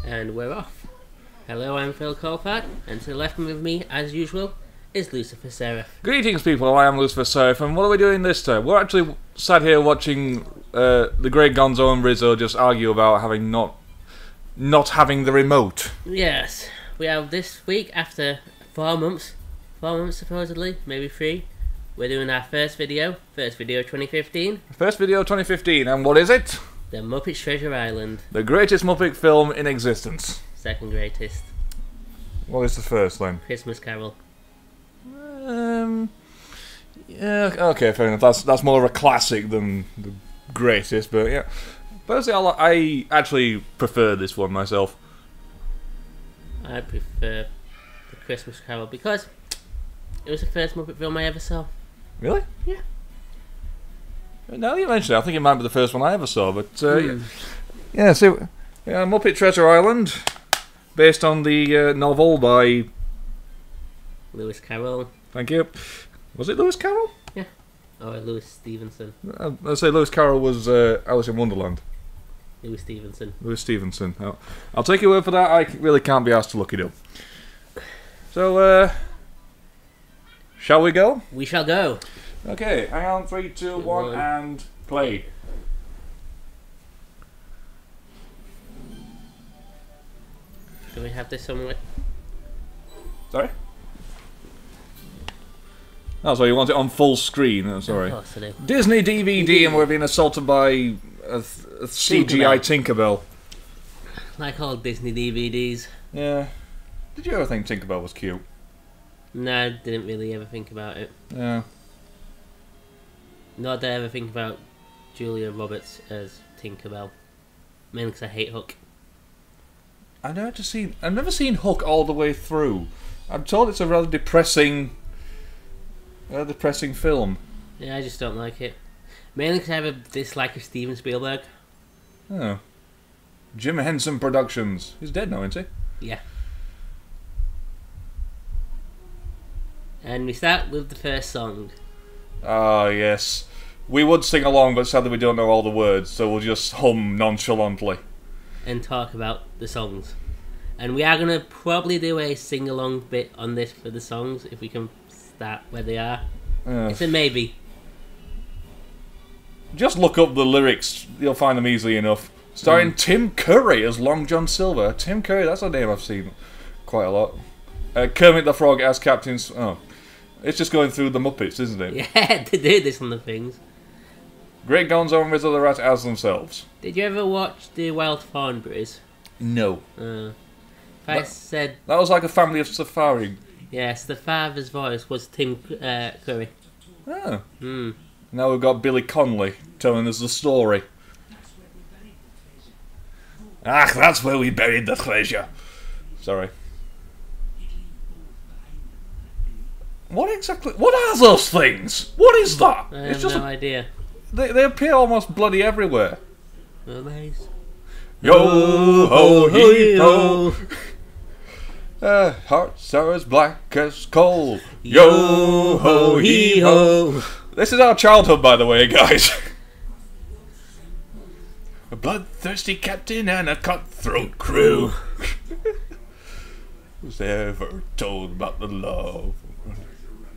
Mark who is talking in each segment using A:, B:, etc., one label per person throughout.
A: And we're off. Hello, I'm Phil Colfax, and to the left of me, as usual, is LucifersSeraph.
B: Greetings, people. I am LucifersSeraph, and what are we doing this time? We're actually sat here watching the great Gonzo and Rizzo just argue about having not having the remote.
A: Yes, we have this week, after 4 months supposedly, maybe 3, we're doing our first video 2015.
B: First video 2015, and what is it?
A: The Muppet Treasure Island.
B: The greatest Muppet film in existence.
A: Second greatest.
B: What is the first then?
A: Christmas Carol.
B: Yeah, okay, fair enough. That's more of a classic than the greatest, but yeah. Personally, I actually prefer this one myself.
A: I prefer the Christmas Carol because it was the first Muppet film I ever saw.
B: Really?
A: Yeah.
B: Now that you mention it, I think it might be the first one I ever saw, but yeah, so Muppet Treasure Island, based on the novel by
A: Lewis Carroll.
B: Thank you. Was it Lewis Carroll?
A: Yeah. Or Lewis Stevenson.
B: I'd say Lewis Carroll was Alice in Wonderland.
A: Lewis Stevenson.
B: Lewis Stevenson. I'll take your word for that. I really can't be asked to look it up. So, shall we go?
A: We shall go.
B: Okay, hang on, 3, 2, 1, and play.
A: Do we have this somewhere?
B: Sorry? Oh, so you want it on full screen? Oh, sorry.
A: Of course I do.
B: Disney DVD, and we're being assaulted by a CGI Tinkerbell.
A: Like all Disney DVDs.
B: Yeah. Did you ever think Tinkerbell was cute?
A: No, I didn't really ever think about it.
B: Yeah.
A: Nor did I ever think about Julia Roberts as Tinkerbell. Mainly because I hate Hook.
B: I've never seen Hook all the way through. I'm told it's a rather depressing film.
A: Yeah, I just don't like it. Mainly because I have a dislike of Steven Spielberg.
B: Oh. Jim Henson Productions. He's dead now, isn't he?
A: Yeah. And we start with the first song.
B: Ah, yes. We would sing along, but sadly we don't know all the words, so we'll just hum nonchalantly.
A: And talk about the songs. And we are going to probably do a sing-along bit on this for the songs, if we can start where they are. It's a maybe.
B: Just look up the lyrics, you'll find them easily enough. Starring Tim Curry as Long John Silver. Tim Curry, that's a name I've seen quite a lot. Kermit the Frog as Captain... Oh. It's just going through the Muppets, isn't it?
A: Yeah, they do this on the things.
B: Great Gonzo and Rizzo the Rat as themselves.
A: Did you ever watch the Wild Thornberrys?
B: No.
A: I said...
B: That was like a family of safari.
A: Yes, the father's voice was Tim Curry.
B: Oh. Now we've got Billy Connolly telling us the story. Ah, that's where we buried the treasure. Sorry. What exactly... What are those things? What is that?
A: I have no idea.
B: They appear almost bloody everywhere.
A: Oh, nice.
B: Yo ho hee ho. Hearts are as black as coal. Yo ho hee ho. This is our childhood, by the way, guys. A bloodthirsty captain and a cutthroat crew. Who's ever told about the love?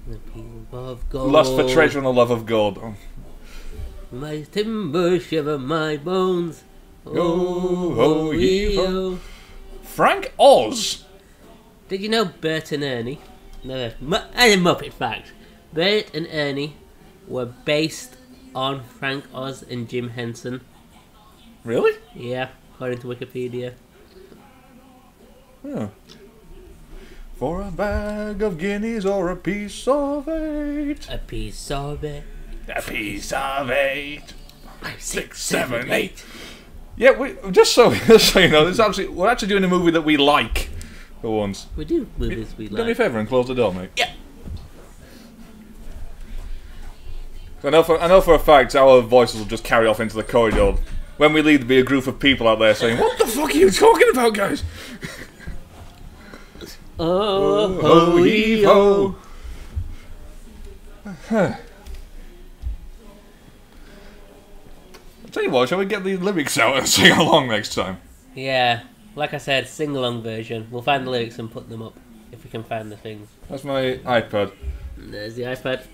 A: The people of gold.
B: Lust for treasure and the love of gold. Oh.
A: My timber shiver my bones.
B: Yo ho hee ho. Frank Oz.
A: Did you know Bert and Ernie? No, and a Muppet fact. Bert and Ernie were based on Frank Oz and Jim Henson.
B: Really?
A: Yeah, according to Wikipedia.
B: Yeah. For a bag of guineas or a piece of 8.
A: A piece of it.
B: A piece of 8.
A: 5,
B: 6, 7, 8. Yeah, just so you know, we're actually doing a movie that we like for once.
A: We do movies we like.
B: Do me a favour and close the door, mate.
A: Yeah.
B: I know for a fact our voices will just carry off into the corridor. When we leave, there'll be a group of people out there saying, "What the fuck are you talking about, guys?"
A: Oh ho hee ho.
B: I'll tell you what, shall we get the lyrics out and sing along next time?
A: Yeah. Like I said, sing-along version. We'll find the lyrics and put them up if we can find the things.
B: That's my iPad.
A: There's the iPad.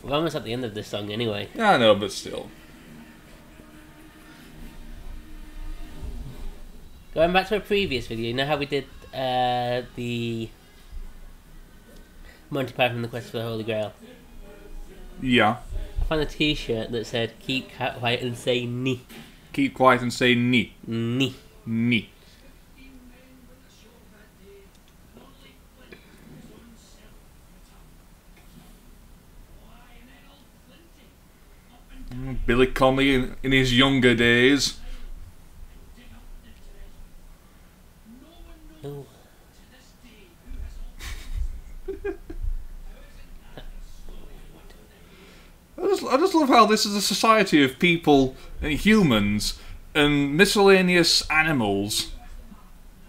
A: We're almost at the end of this song anyway.
B: Yeah, I know, but still.
A: Going back to a previous video, you know how we did the Monty Python and the Quest for the Holy Grail?
B: Yeah.
A: I found a t-shirt that said, keep quiet and say ni.
B: Keep quiet and say ni.
A: Ni.
B: Ni. Billy Connolly in his younger days.
A: Oh.
B: I just love how this is a society of people and humans and miscellaneous animals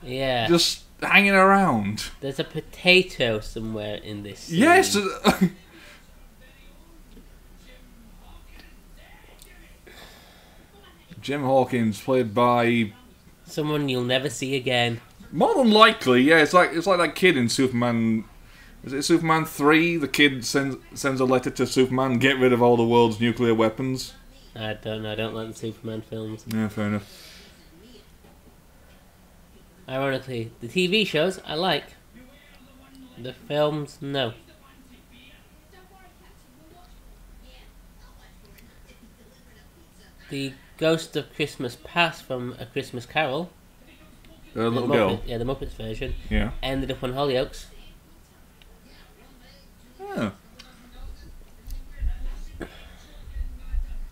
A: Yeah.
B: just hanging around.
A: There's a potato somewhere in this scene.
B: Yes! Jim Hawkins, played by...
A: Someone you'll never see again.
B: More than likely, yeah, it's like that kid in Superman... Is it Superman 3? The kid sends a letter to Superman, get rid of all the world's nuclear weapons.
A: I don't know, I don't like the Superman films.
B: Yeah, fair enough.
A: Ironically, the TV shows I like. The films, no. The Ghost of Christmas Past from A Christmas Carol.
B: The little girl.
A: Yeah, the Muppets version.
B: Yeah.
A: Ended up on Hollyoaks.
B: Yeah.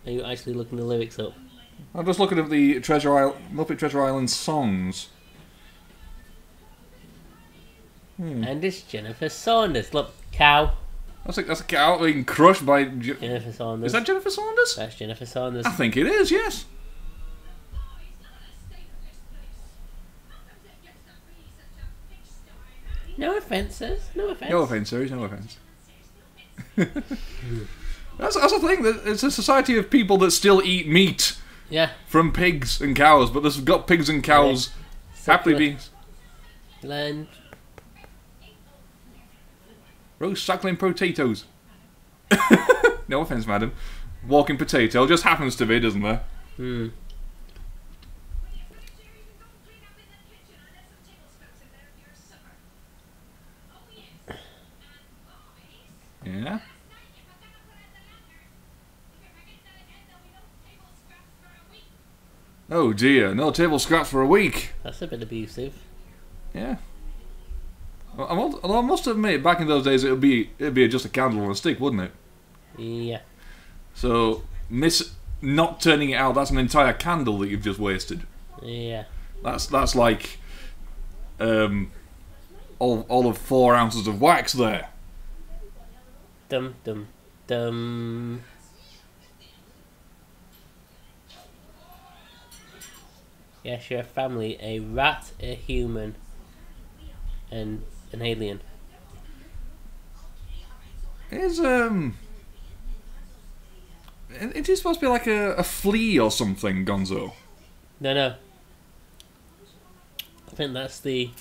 A: Are you actually looking the lyrics up?
B: I'm just looking at the Muppet Treasure Island songs.
A: And it's Jennifer Saunders. Look, cow.
B: That's a cow being crushed by...
A: Jennifer Saunders.
B: Is that Jennifer Saunders?
A: That's Jennifer Saunders.
B: I think it is, yes.
A: No offences. No offence.
B: No offence, sir. No offence. That's the thing. It's a society of people that still eat meat
A: Yeah.
B: from pigs and cows, but they've got pigs and cows happily being...
A: Land.
B: Roast suckling potatoes. No offence, madam. Walking potato just happens to be, doesn't there?
A: Hmm.
B: Yeah. Oh dear, no table scraps for a week.
A: That's a bit abusive.
B: Yeah. Although I must admit, back in those days, it'd be just a candle on a stick, wouldn't it?
A: Yeah.
B: So, not turning it out, that's an entire candle that you've just wasted.
A: Yeah.
B: That's like all of 4 ounces of wax there.
A: Dum dum dum. Yes, you're a family, a rat, a human, and an alien.
B: Is it is supposed to be like a flea or something, Gonzo?
A: No. I think that's the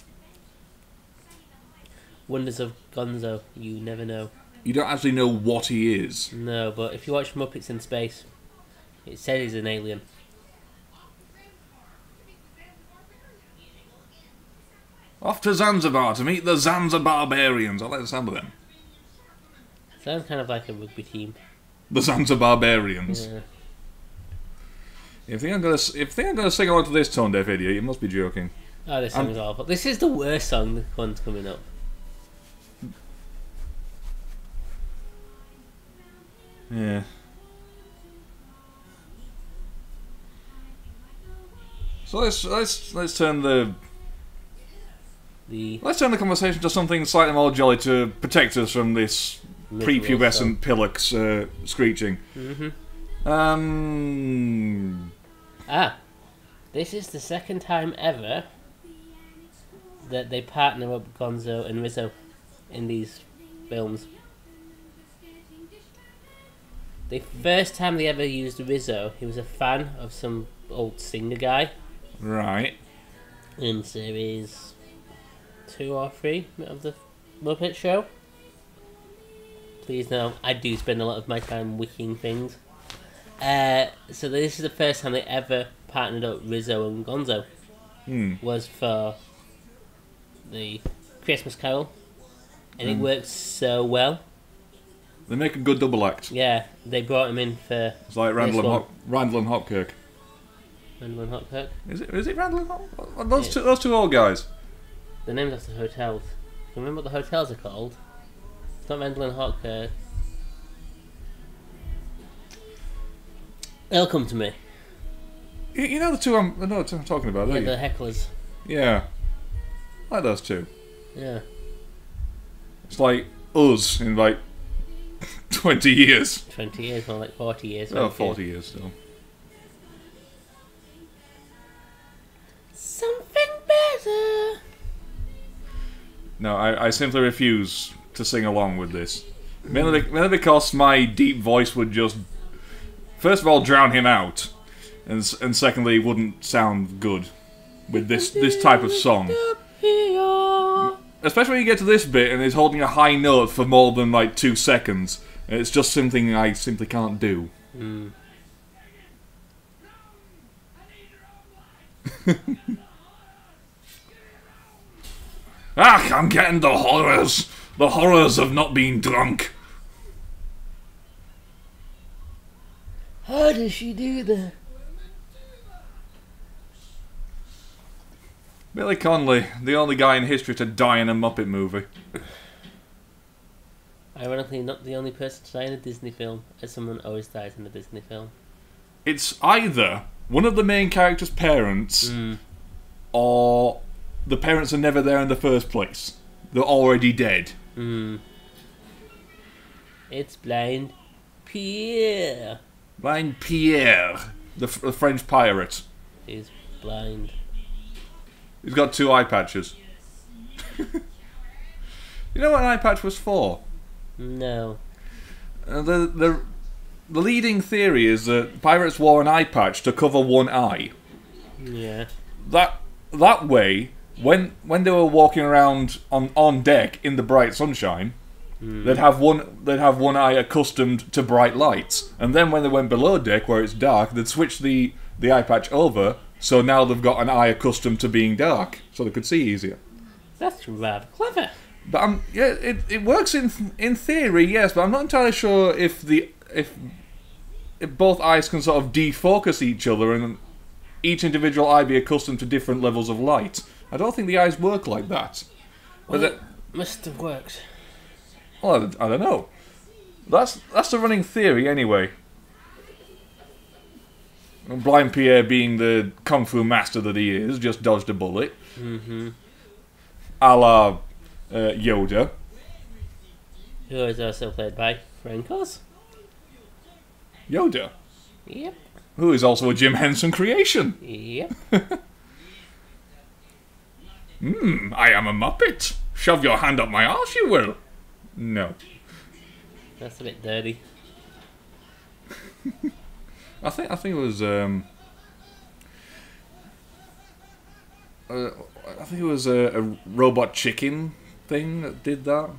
A: wonders of Gonzo. You never know.
B: You don't actually know what he is.
A: No, but if you watch Muppets in Space, it says he's an alien.
B: Off to Zanzibar to meet the Zanzibarbarians. I like the sound of them.
A: Sounds kind of like a rugby team.
B: The Zanzibarbarians.
A: Yeah.
B: If they aren't gonna sing along to this tone deaf idiot, you must be joking.
A: Oh, this song's awful. This is the worst song. The one's coming up.
B: Yeah. So let's turn the conversation to something slightly more jolly to protect us from this prepubescent pillocks screeching.
A: This is the second time ever that they partner up Gonzo and Rizzo in these films. The first time they ever used Rizzo, he was a fan of some old singer guy.
B: Right.
A: in series 2 or 3 of the Muppet Show. Please know, I do spend a lot of my time wiking things. So this is the first time they ever partnered up Rizzo and Gonzo. Was for the Christmas Carol, and it works so well.
B: They make a good double act.
A: Yeah, they brought him in for.
B: It's like Randall and Hopkirk.
A: Randall and Hopkirk.
B: Is it Randall and Hopkirk? Those two old guys.
A: The names of the hotels. Do you remember what the hotels are called? It's not Randall and Hopkirk. It'll come to me.
B: You know the two I'm talking about, don't you?
A: The hecklers.
B: Yeah. I like those two.
A: Yeah.
B: It's like us in like 20 years.
A: 20 years, more like 40 years.
B: Oh, 40 years still.
A: Something better.
B: No, I simply refuse to sing along with this. Mainly because my deep voice would just, first of all, drown him out. And secondly, wouldn't sound good with this type of song. Especially when you get to this bit and he's holding a high note for more than like 2 seconds. It's just something I simply can't do. I'm getting the horrors of not being drunk.
A: How does she do that?
B: Billy Connolly, the only guy in history to die in a Muppet movie.
A: Ironically, not the only person to die in a Disney film, as someone always dies in a Disney film.
B: It's either one of the main character's parents, or the parents are never there in the first place. They're already dead.
A: It's Blind Pierre.
B: Blind Pierre, the French pirate.
A: He's blind.
B: He's got 2 eye patches. You know what an eye patch was for?
A: No.
B: The leading theory is that pirates wore an eye patch to cover one eye.
A: Yeah.
B: That way, when they were walking around on deck in the bright sunshine, they'd have one eye accustomed to bright lights, and then when they went below deck where it's dark, they'd switch the eye patch over. So now they've got an eye accustomed to being dark, so they could see easier.
A: That's rather clever.
B: But it works in theory, yes. But I'm not entirely sure if both eyes can sort of defocus each other and each individual eye be accustomed to different levels of light. I don't think the eyes work like that.
A: Well, it must have worked.
B: Well, I don't know. That's the running theory anyway. Blind Pierre, being the kung fu master that he is, just dodged a bullet. A la Yoda.
A: Who is also played by Frank Oz.
B: Yoda?
A: Yep.
B: Who is also a Jim Henson creation.
A: Yep.
B: I am a Muppet. Shove your hand up my arse, you will. No.
A: That's a bit dirty.
B: I think it was I think it was a Robot Chicken thing that did that.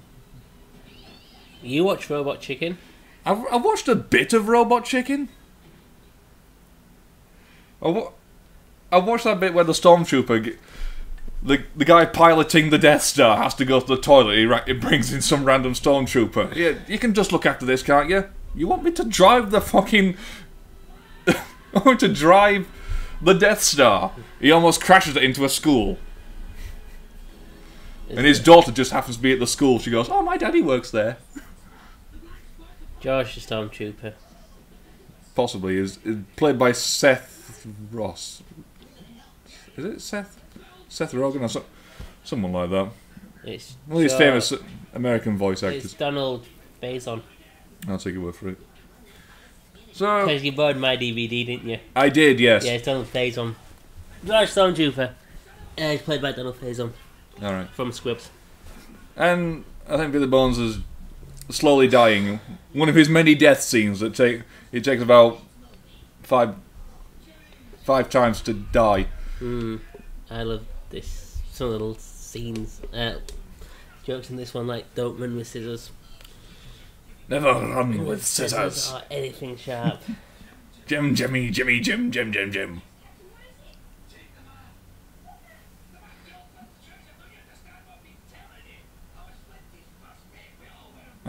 A: You watch Robot Chicken?
B: I've watched a bit of Robot Chicken. I watched that bit where the stormtrooper, the guy piloting the Death Star, has to go to the toilet. He brings in some random stormtrooper. Yeah, you can just look after this, can't you? You want me to drive the fucking... I want to drive the Death Star. He almost crashes it into a school. And his daughter just happens to be at the school. She goes, "Oh, my daddy works there."
A: George the Stormtrooper.
B: Possibly is played by Seth Ross. Is it Seth Rogen or someone like that?
A: It's
B: one of these famous American voice actors.
A: It's Donald Faison.
B: I'll take your word for it. So,
A: because you bought my DVD, didn't you?
B: I did, yes.
A: Yeah, it's Donald Faison. George Stormtrooper. He's played by Donald Faison.
B: Alright.
A: From Scripps.
B: And I think Billy Bones is slowly dying. One of his many death scenes that it takes about five times to die.
A: I love this. Some little scenes, jokes in this one, like don't run with scissors.
B: Never run with scissors.
A: Or anything sharp.
B: Jim, Jimmy, Jimmy, Jim, Jim, Jim, Jim.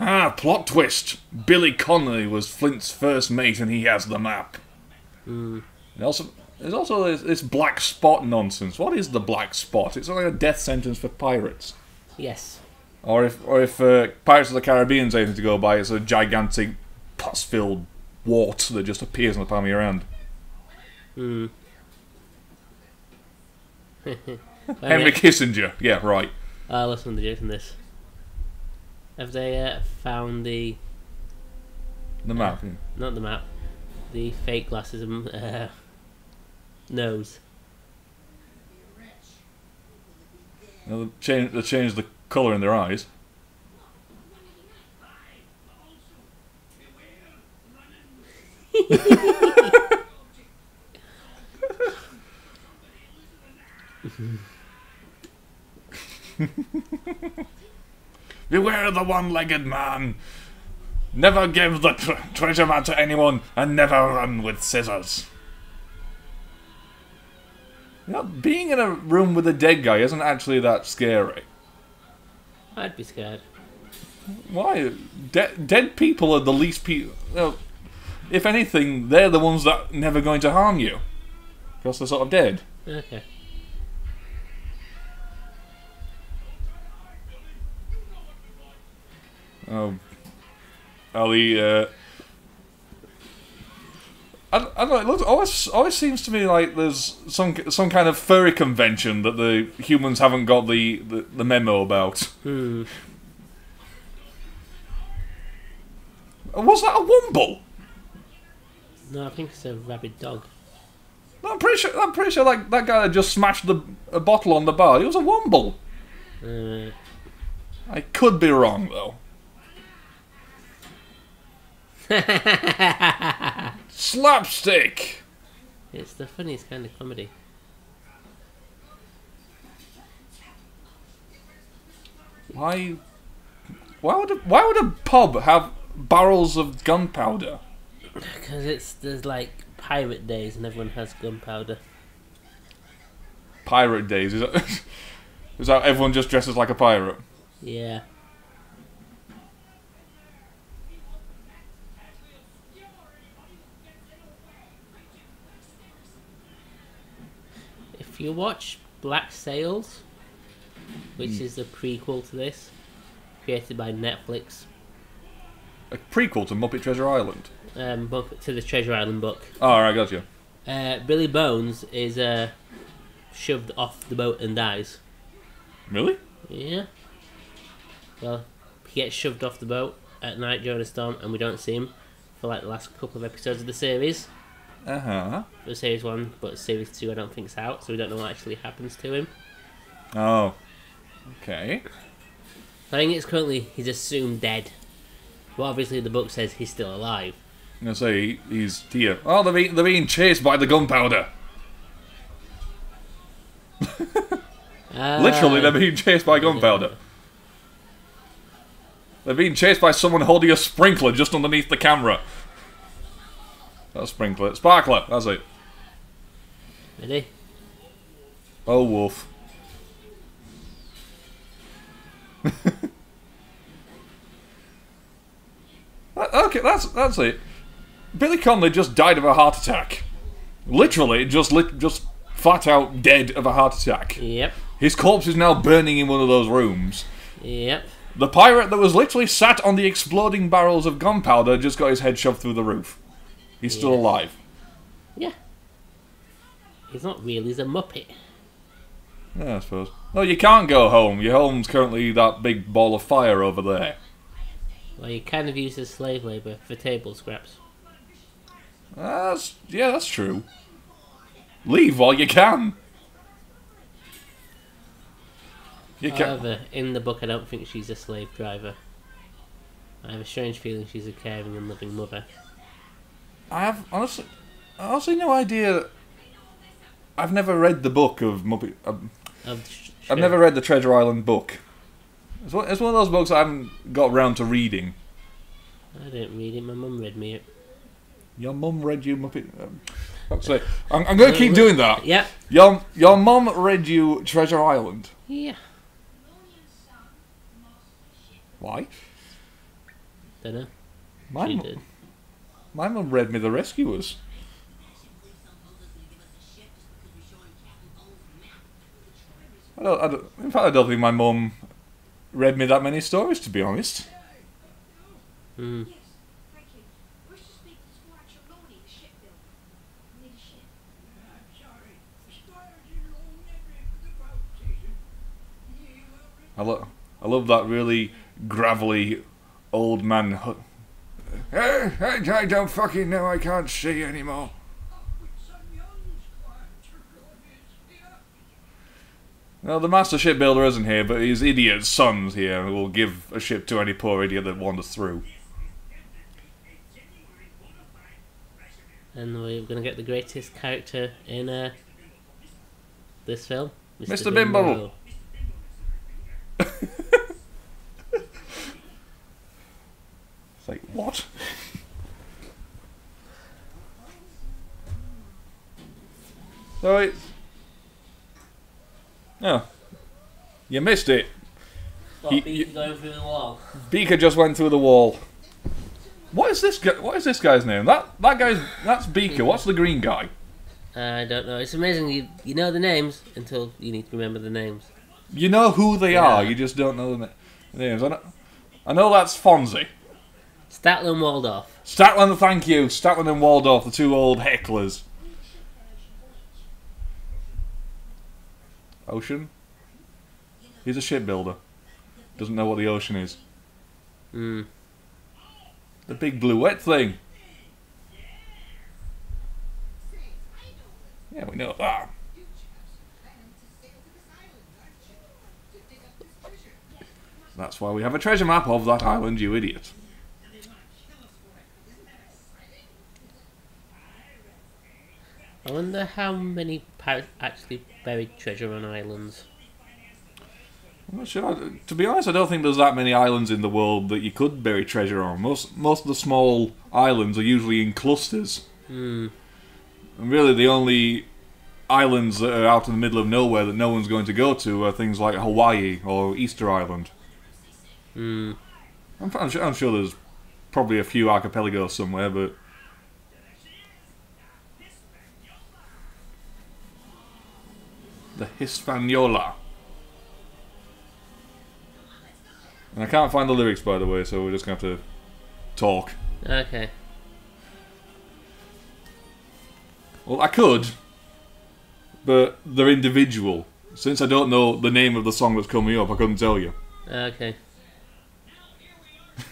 B: Ah, plot twist. Billy Connolly was Flint's first mate and he has the map. There's also this black spot nonsense. What is the black spot? It's like a death sentence for pirates.
A: Yes.
B: Or if Pirates of the Caribbean's anything to go by, it's a gigantic pus-filled wart that just appears on the palm of your hand. Henry Kissinger. Yeah, right.
A: I love some of the jokes in this. Have they found the
B: map? Yeah.
A: Not the map. The fake glasses nose.
B: They changed the colour in their eyes. Beware the one-legged man. Never give the treasure map to anyone, and never run with scissors. You know, being in a room with a dead guy isn't actually that scary.
A: I'd be scared.
B: Why? Dead people are the least people. If anything, they're the ones that are never going to harm you, because they're sort of dead.
A: Okay.
B: Ellie, I don't know. It always seems to me like there's some kind of furry convention that the humans haven't got the memo about. Was that a womble?
A: No, I think it's a rabid dog.
B: No, I'm pretty sure like that guy that just smashed a bottle on the bar. He was a womble. I could be wrong though. Slapstick.
A: It's the funniest kind of comedy.
B: Why would a pub have barrels of gunpowder?
A: Because there's like pirate days and everyone has gunpowder.
B: Pirate days? Is that everyone just dresses like a pirate?
A: Yeah. If you watch Black Sails, which is the prequel to this, created by Netflix.
B: A prequel to Muppet Treasure Island?
A: Book to the Treasure Island book.
B: Oh, alright, got you.
A: Billy Bones is shoved off the boat and dies.
B: Really?
A: Yeah. Well, he gets shoved off the boat at night during a storm, and we don't see him for like the last couple of episodes of the series. For series 1, but series 2 I don't think it's out, so we don't know what actually happens to him.
B: Oh. Okay.
A: I think it's currently he's assumed dead. But obviously the book says he's still alive.
B: I'm gonna say he's here. Oh, they're being chased by the gunpowder. Literally, they're being chased by gunpowder. They're being chased by someone holding a sprinkler just underneath the camera. Not a sprinkler, sparkler. That's it.
A: Ready?
B: Oh, wolf. Okay, that's it. Billy Connolly just died of a heart attack. Literally, just flat out dead of a heart attack.
A: Yep.
B: His corpse is now burning in one of those rooms.
A: Yep.
B: The pirate that was literally sat on the exploding barrels of gunpowder just got his head shoved through the roof. He's still alive.
A: Yeah. He's not real, he's a Muppet.
B: Yeah, I suppose. No, you can't go home. Your home's currently that big ball of fire over there.
A: Well, you kind of use as slave labour for table scraps.
B: That's true. Leave while you can.
A: However, in the book I don't think she's a slave driver. I have a strange feeling she's a caring and loving mother.
B: I have honestly no idea I've never read the book of Muppet. I've
A: Sure.
B: never read the Treasure Island book. It's one of those books I haven't got around to reading.
A: I didn't read it. My mum read me it.
B: Your mum read you Muppet. Sorry, I'm going to keep doing that.
A: Yeah.
B: Your mum read you Treasure Island.
A: Yeah.
B: Why?
A: Dunno.
B: My
A: She
B: mum-
A: did.
B: My mum read me The Rescuers. In fact, I don't think my mum read me that many stories, to be honest.
A: Hmm.
B: I love that really gravelly old man. I don't fucking know. I can't see anymore. No, the master shipbuilder isn't here, but his idiot son's here who will give a ship to any poor idiot that wanders through.
A: And we're going to get the greatest character in this film.
B: Mr. Bimble. It's like, what? Sorry. Oh. You missed it.
A: What, Beaker going through the wall?
B: Beaker just went through the wall. What is this guy? What is this guy's name? That's Beaker. What's the green guy?
A: I don't know. It's amazing you know the names until you need to remember the names.
B: You know who they are. You just don't know the names. I know that's Fonzie.
A: Statler and Waldorf.
B: Statler, thank you. Statler and Waldorf, the two old hecklers. Ocean? He's a shipbuilder. Doesn't know what the ocean is.
A: Hmm.
B: The big blue wet thing. Yeah, we know that. That's why we have a treasure map of that island, you idiot.
A: I wonder how many pirates actually buried treasure on islands.
B: I'm not sure. To be honest, I don't think there's that many islands in the world that you could bury treasure on. Most of the small islands are usually in clusters.
A: Hmm.
B: And really, the only islands that are out in the middle of nowhere that no one's going to go to are things like Hawaii or Easter Island.
A: Hmm.
B: I'm sure there's probably a few archipelagos somewhere, but... The Hispaniola. And I can't find the lyrics, by the way, so we're just going to have to talk.
A: Okay.
B: Well, I could, but they're individual. Since I don't know the name of the song that's coming up, I couldn't tell you.
A: Okay.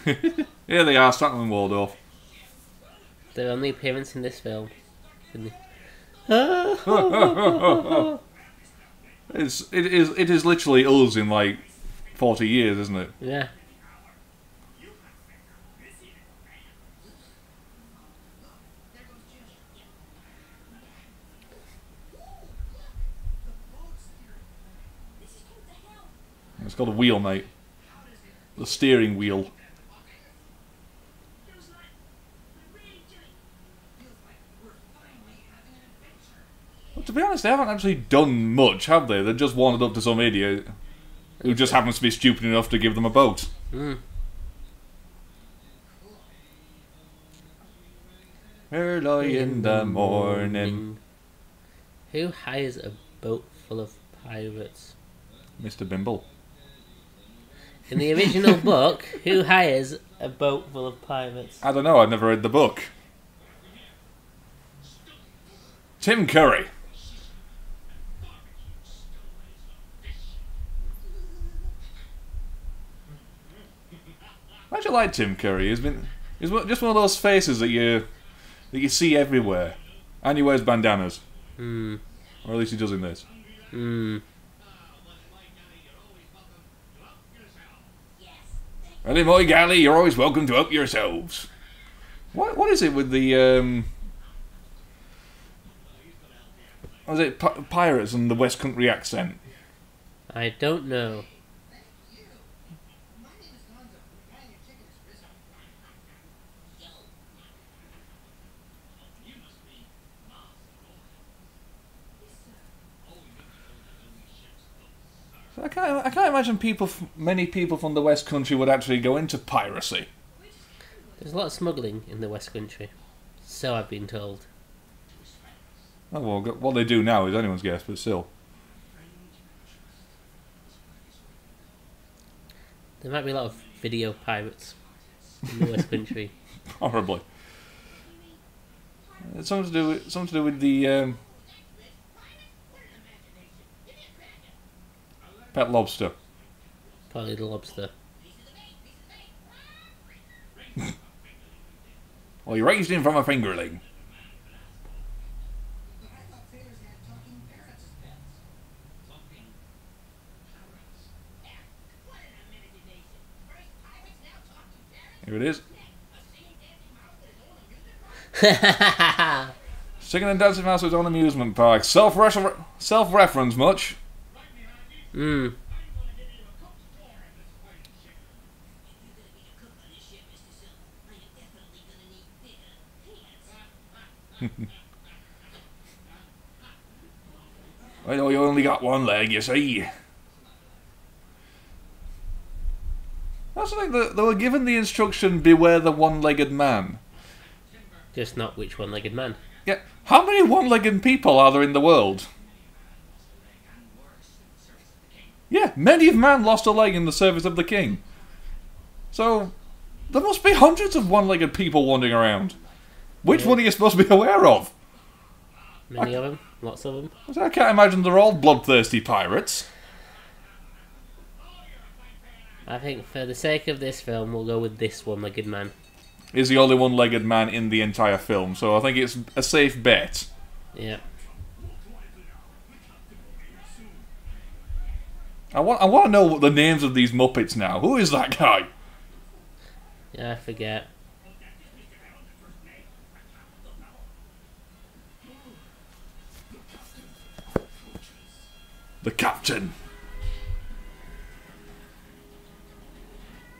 B: Here they are, Statler and Waldorf.
A: Their only appearance in this film.
B: It is literally us in like 40 years, isn't it?
A: Yeah.
B: It's called a wheel, mate. The steering wheel. Well, to be honest, they haven't actually done much, have they? They've just wandered up to some idiot who just happens to be stupid enough to give them a boat.
A: Mm.
B: Early in the morning.
A: Who hires a boat full of pirates?
B: Mr. Bimble.
A: In the original book, who hires a boat full of pirates?
B: I don't know, I've never read the book. Tim Curry. I actually like Tim Curry. He's just one of those faces that you see everywhere. And he wears bandanas.
A: Hmm.
B: Or at least he does in this.
A: Hmm.
B: Ready, my galley, you're always welcome to help yourselves. What is it with the Was it pirates and the West Country accent?
A: I don't know.
B: I can't imagine many people from the West Country would actually go into piracy.
A: There's a lot of smuggling in the West Country, so I've been told.
B: Oh well, what they do now is anyone's guess, but still.
A: There might be a lot of video pirates in the West Country.
B: Horribly. It's something to do with the pet lobster.
A: Probably the lobster.
B: Well, you raised him from a fingerling. Here it is. Singing and dancing mouse with his own amusement park. Self-reference much?
A: Hmm.
B: I know you only got one leg, you see. That's the thing, they were given the instruction, beware the one-legged man.
A: Just not which one-legged man.
B: Yeah, how many one-legged people are there in the world? Yeah, many of man lost a leg in the service of the king. So, there must be hundreds of one-legged people wandering around. Which one are you supposed to be aware of?
A: Many of them. Lots of them.
B: I can't imagine they're all bloodthirsty pirates.
A: I think for the sake of this film, we'll go with this one-legged man.
B: Is the only one-legged man in the entire film, so I think it's a safe bet.
A: Yeah.
B: I want to know the names of these Muppets now. Who is that guy?
A: Yeah, I forget.
B: The captain.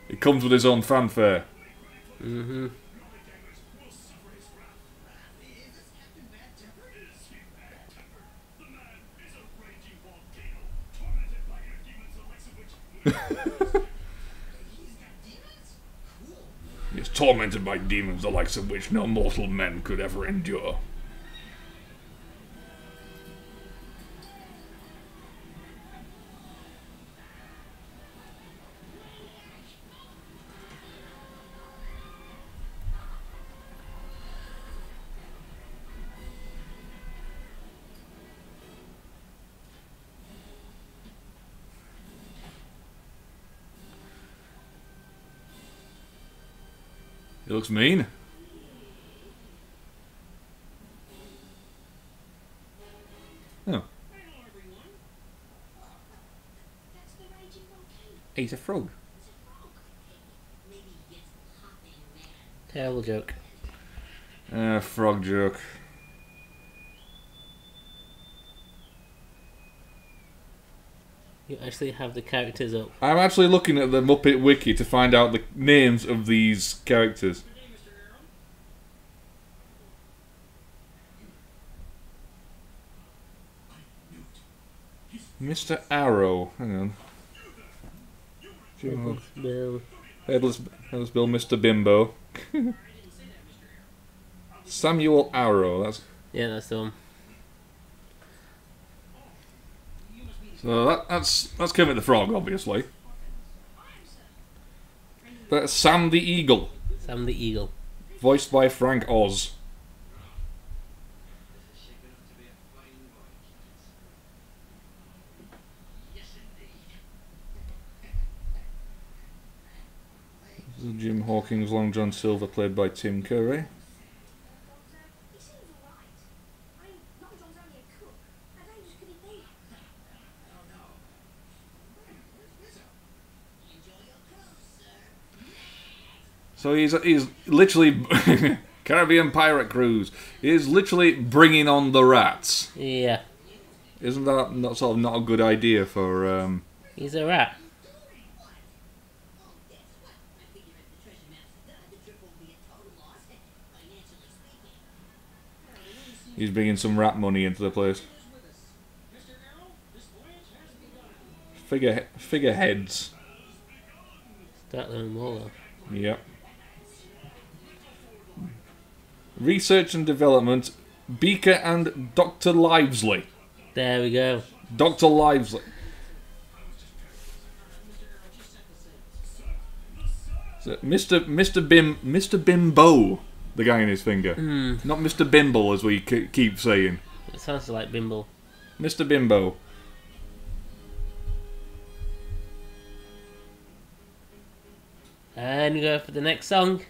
B: He comes with his own fanfare.
A: Mm-hmm.
B: He is tormented by demons the likes of which no mortal men could ever endure. He looks mean. Oh. He's a frog.
A: Terrible joke.
B: Frog joke.
A: You actually have the characters up.
B: I'm actually looking at the Muppet Wiki to find out the names of these characters. Mr. Arrow. Hang on.
A: Bill.
B: Headless Bill, Mr. Bimbo. Samuel Arrow.
A: That's the one.
B: So that's Kermit the Frog, obviously. That's Sam the Eagle.
A: Sam the Eagle.
B: Voiced by Frank Oz. This is Jim Hawkins, Long John Silver, played by Tim Curry. So he's literally Caribbean pirate cruise. He's literally bringing on the rats.
A: Yeah.
B: Isn't that not sort of not a good idea for?
A: He's a rat.
B: He's bringing some rat money into the place. Figureheads.
A: Start them all off.
B: Yep. Research and development. Beaker and Dr. Livesley.
A: There we go.
B: Dr. Livesley. So Mr. Bimbo, the guy in his finger. Not Mr. Bimble, as we keep saying.
A: It sounds like Bimble.
B: Mr. Bimbo.
A: And we go for the next song.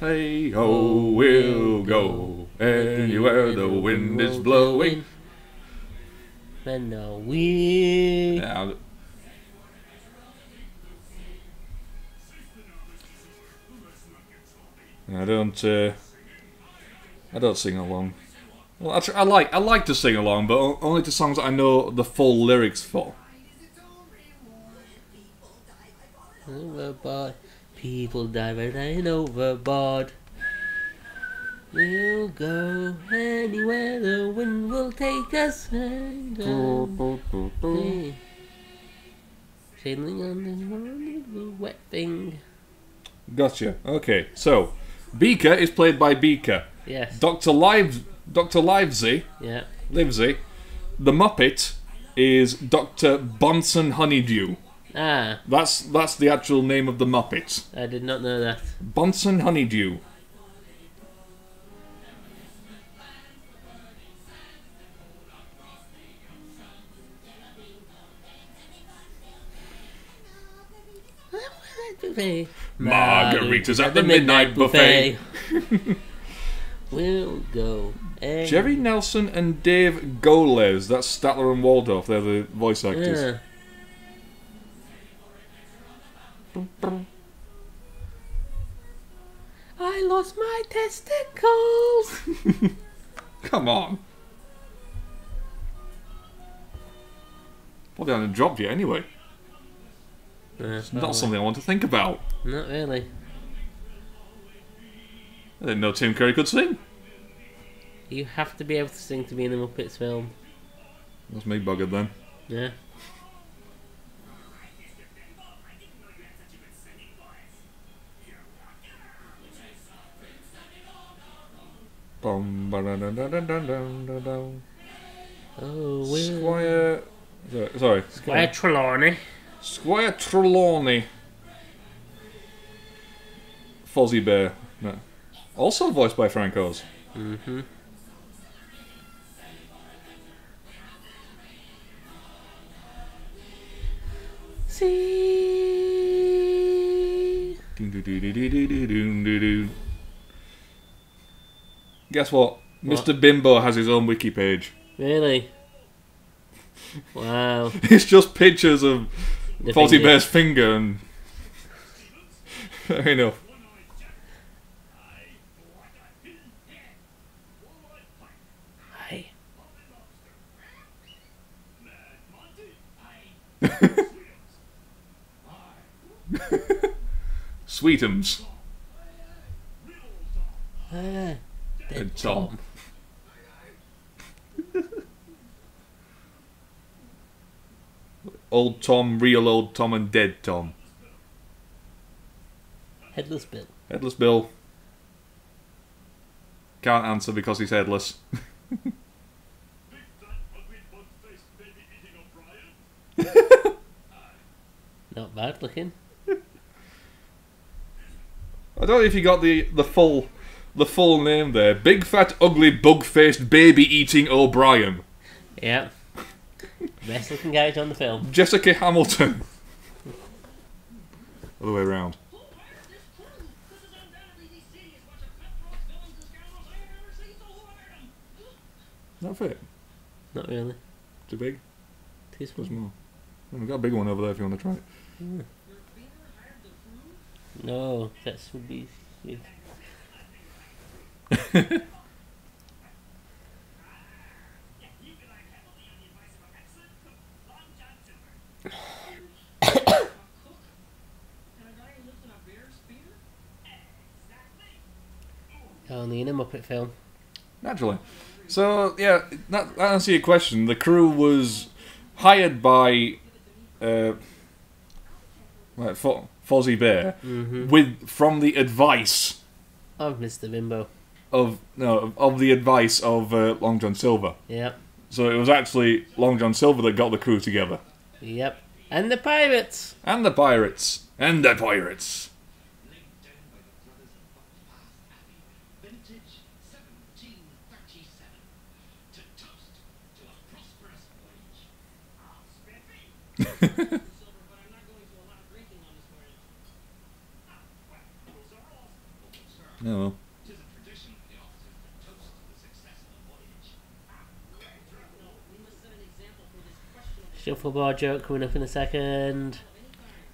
B: Hey ho, we'll go anywhere the wind is blowing.
A: And now we.
B: Now, I don't sing along. Well, actually, I like to sing along, but only to songs that I know the full lyrics for.
A: Overboard. People die by dying overboard. We'll go anywhere the wind will take us. And sailing on the wet thing.
B: Gotcha. Okay, so Beaker is played by Beaker.
A: Yes.
B: Dr. Livesey.
A: Yeah.
B: Livesey. The Muppet is Dr. Bonson Honeydew.
A: Ah.
B: That's the actual name of the Muppet.
A: I did not know that.
B: Bonson Honeydew. Margaritas at the midnight buffet.
A: We'll go.
B: Jerry Nelson and Dave Goles. That's Statler and Waldorf. They're the voice actors.
A: Yeah. I lost my testicles.
B: Come on. Probably haven't dropped yet anyway. It's not something I want to think about.
A: Not really.
B: I didn't know Tim Curry could sing.
A: You have to be able to sing to be in a Muppets film.
B: That's me buggered then.
A: Yeah. Oh,
B: Squire. Sorry.
A: Squire Trelawney.
B: Squire Trelawney. Fozzie Bear. No. Also voiced by Frank Oz.
A: Mm-hmm. See.
B: Guess what? Mr. Bimbo has his own wiki page.
A: Really? Wow.
B: It's just pictures of
A: The
B: Fozzie
A: finger.
B: Bear's finger and... Fair enough.
A: Hi.
B: Sweetums.
A: Ah,
B: And Tom. Old Tom, real old Tom, and dead Tom.
A: Headless Bill.
B: Headless Bill. Can't answer because he's headless.
A: Not bad looking.
B: I don't know if you got the full name there. Big fat ugly bug faced baby eating O'Brien.
A: Yeah. Best looking guy on the film.
B: Jessica Hamilton. Other way around. Not fit.
A: Not really.
B: Too big.
A: this one.
B: Small. We've got a big one over there if you want to try it.
A: No, that would be... Only in a Muppet film.
B: Naturally. So, yeah, that answers your question. The crew was hired by Fozzie Bear from the advice
A: of Mr. Bimbo.
B: Of the advice of Long John Silver.
A: Yep.
B: So it was actually Long John Silver that got the crew together.
A: Yep. And the pirates.
B: And the pirates. And the pirates. Oh well.
A: Shuffleboard joke coming up in a second.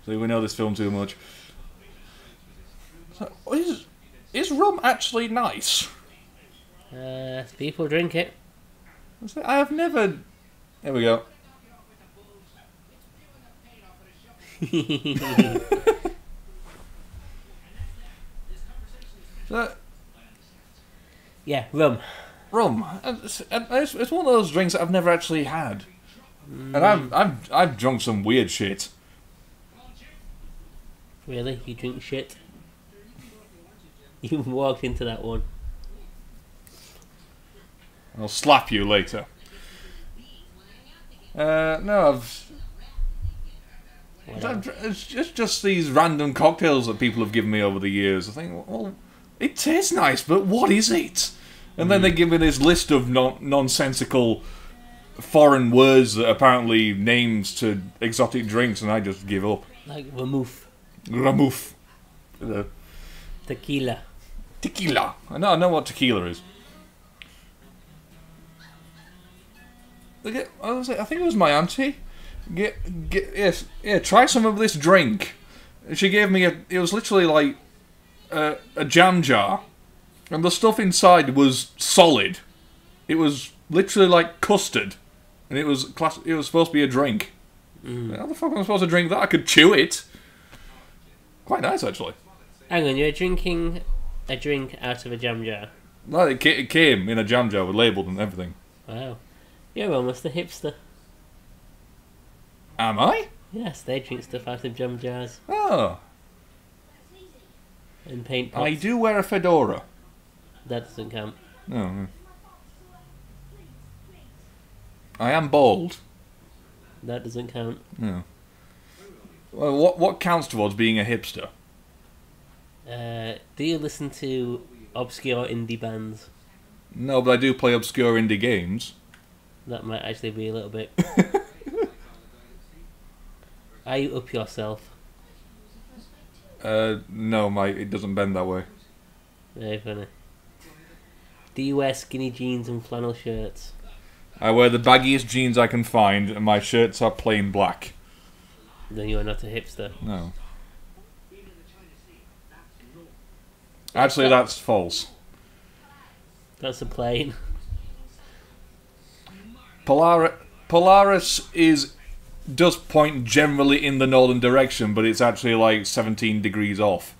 B: So we know this film too much. So, is rum actually nice?
A: People drink it.
B: I have never... There we go.
A: Yeah, rum.
B: Rum. It's one of those drinks that I've never actually had. And I've drunk some weird shit.
A: Really? You drink shit? You walked into that one.
B: I'll slap you later. No, it's just these random cocktails that people have given me over the years. I think, well, it tastes nice, but what is it? And then they give me this list of nonsensical foreign words that are apparently names to exotic drinks, and I just give up.
A: Like vermouth.
B: Vermouth.
A: Tequila.
B: Tequila. I know what tequila is. I think it was my auntie. Try some of this drink. She gave me it was literally like a jam jar, and the stuff inside was solid. It was literally like custard, and it was supposed to be a drink. How the fuck am I supposed to drink that? I could chew it. Quite nice, actually.
A: Hang on, you're drinking a drink out of a jam jar?
B: No, it came in a jam jar with labelled and everything.
A: Wow. You're almost a hipster.
B: Am I?
A: Yes, they drink stuff out of jam jars.
B: Oh.
A: And paint pots.
B: I do wear a fedora.
A: That doesn't count.
B: No. I am bald.
A: That doesn't count.
B: No. Well, what counts towards being a hipster?
A: Do you listen to obscure indie bands?
B: No, but I do play obscure indie games.
A: That might actually be a little bit. Are you up yourself?
B: No, it doesn't bend that way.
A: Very funny. Do you wear skinny jeans and flannel shirts?
B: I wear the baggiest jeans I can find, and my shirts are plain black.
A: Then you are not a hipster.
B: No. Actually, that's false.
A: That's a plane.
B: Polaris does point generally in the northern direction, but it's actually like 17 degrees off.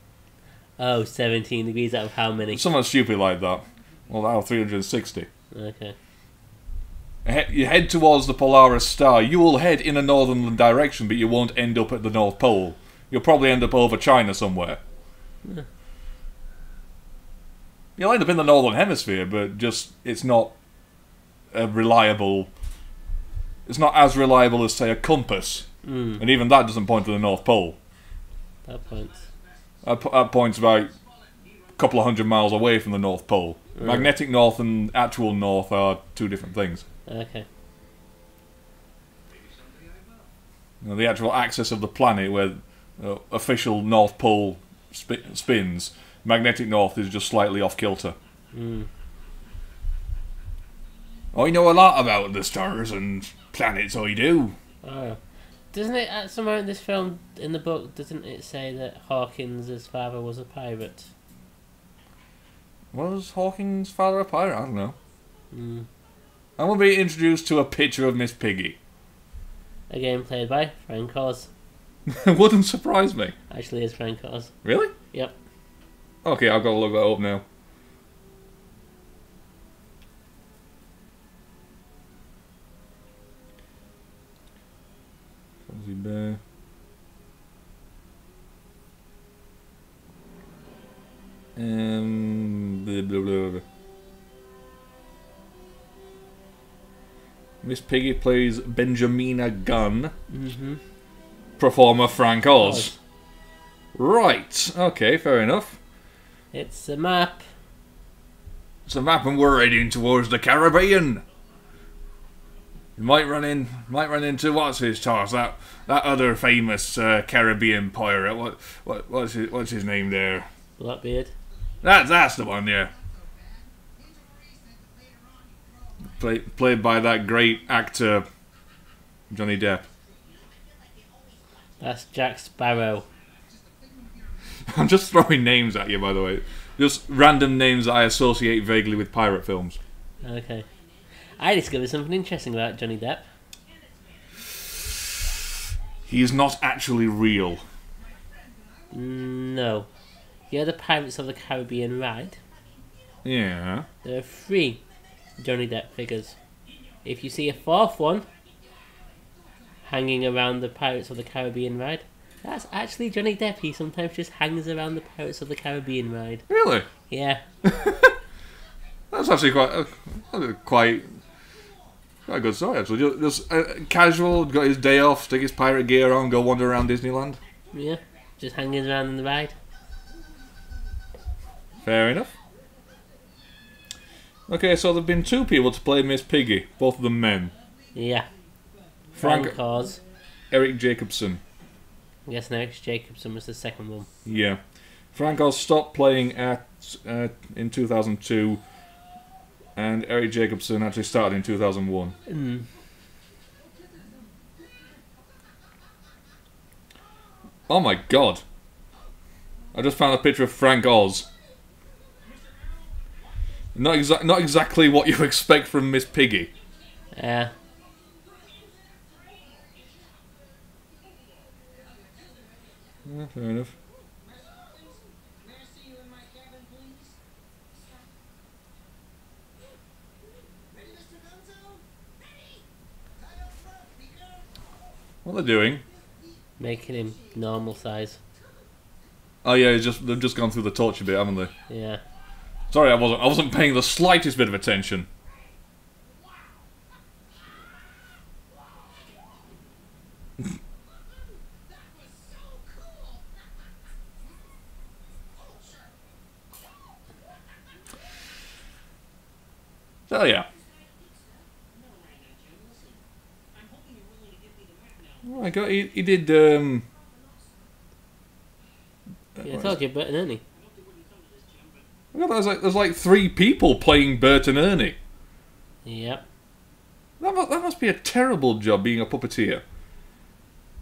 A: Oh, 17 degrees out of how many?
B: Something stupid like that. Well, now 360.
A: Okay.
B: You head towards the Polaris star. You will head in a northern direction, but you won't end up at the North Pole. You'll probably end up over China somewhere.
A: Yeah.
B: You'll end up in the northern hemisphere, but just it's not reliable. It's not as reliable as, say, a compass, and even that doesn't point to the North Pole.
A: That points.
B: That points about a couple of 100 miles away from the North Pole. Magnetic north and actual north are two different things.
A: Okay.
B: The actual axis of the planet, where official North Pole spins, magnetic north is just slightly off kilter. I know a lot about the stars and planets, I do.
A: Oh. Doesn't it, at somewhere in this film, in the book, doesn't it say that Hawkins' father was a pirate?
B: Was Hawking's father a pirate? I don't know.
A: Mm.
B: I'm going to be introduced to a picture of Miss Piggy.
A: Again, played by Frank Oz.
B: It wouldn't surprise me.
A: Actually, is Frank Oz.
B: Really?
A: Yep.
B: Okay, I've got to look that up now. Fuzzy Bear. Blah, blah, blah. Miss Piggy plays Benjamina Gunn.
A: Mm-hmm.
B: Performer Frank Oz. Right. Okay, fair enough.
A: It's a map.
B: It's a map, and we're heading towards the Caribbean. You might run into what's his toss, that other famous Caribbean pirate. What's his name there?
A: Blackbeard.
B: That's the one, yeah. Played by that great actor Johnny Depp.
A: That's Jack Sparrow.
B: I'm just throwing names at you, by the way. Just random names that I associate vaguely with pirate films.
A: Okay. I discovered something interesting about Johnny Depp.
B: He is not actually real.
A: No. You know the Pirates of the Caribbean ride?
B: Yeah.
A: There are 3 Johnny Depp figures. If you see a 4th one hanging around the Pirates of the Caribbean ride, that's actually Johnny Depp. He sometimes just hangs around the Pirates of the Caribbean ride.
B: Really?
A: Yeah.
B: That's actually quite a good story, actually. Just casual, got his day off, stick his pirate gear on, go wander around Disneyland.
A: Yeah. Just hanging around in the ride.
B: Fair enough. Okay, so there've been 2 people to play Miss Piggy, both of them men.
A: Yeah.
B: Frank
A: Oz.
B: Eric Jacobson.
A: I guess Eric Jacobson was the second one.
B: Yeah. Frank Oz stopped playing in 2002, and Eric Jacobson actually started in 2001.
A: Mm.
B: Oh my god. I just found a picture of Frank Oz. Not exactly what you expect from Miss Piggy.
A: Yeah.
B: Fair enough. What are they doing?
A: Making him normal size.
B: Oh yeah, they've just gone through the torture bit, haven't they?
A: Yeah.
B: Sorry, I wasn't paying the slightest bit of attention. So yeah. Oh my god, he did
A: Yeah, I told you, Bert and Ernie.
B: There's like 3 people playing Bert and Ernie.
A: Yep.
B: That must be a terrible job being a puppeteer.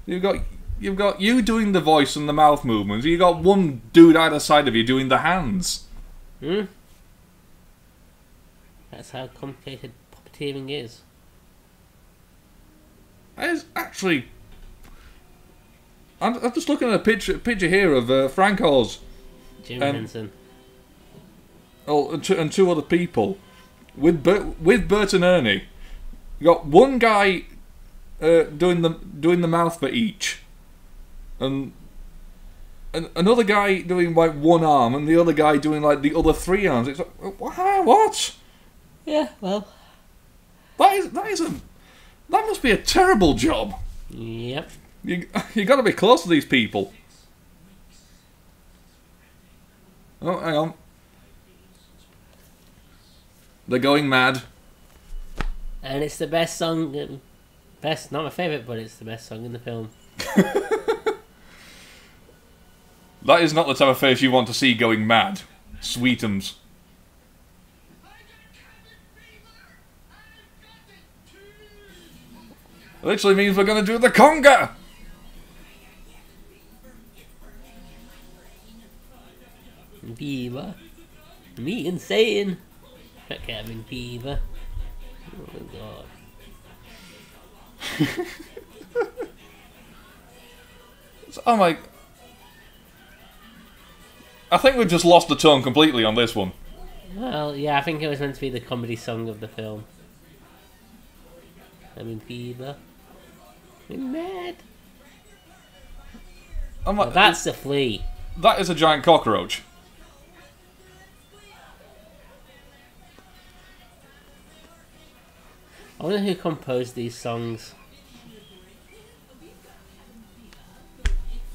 B: You've got you doing the voice and the mouth movements. You got one dude either side of you doing the hands.
A: Hmm. That's how complicated puppeteering is.
B: It's actually. I'm just looking at a picture here of Frank Oz.
A: Jim Henson.
B: Oh, and 2 other people with Bert and Ernie. You got one guy doing the mouth for each, and another guy doing like one arm, and the other guy doing like the other 3 arms. It's like, what?
A: Yeah, well,
B: that must be a terrible job.
A: Yep.
B: You got to be close to these people. Oh, hang on. They're going mad.
A: And it's the best song. Best, not my favourite, but it's the best song in the film.
B: That is not the type of face you want to see going mad. Sweetums. Literally means we're gonna do the conga!
A: Fever. Me insane. Cabin fever. Oh god.
B: I'm like, I think we've just lost the tone completely on this one.
A: Well, yeah, I think it was meant to be the comedy song of the film. Fever. I'm mad.
B: I'm like,
A: Well, that's the flea.
B: that is a giant cockroach.
A: I wonder who composed these songs.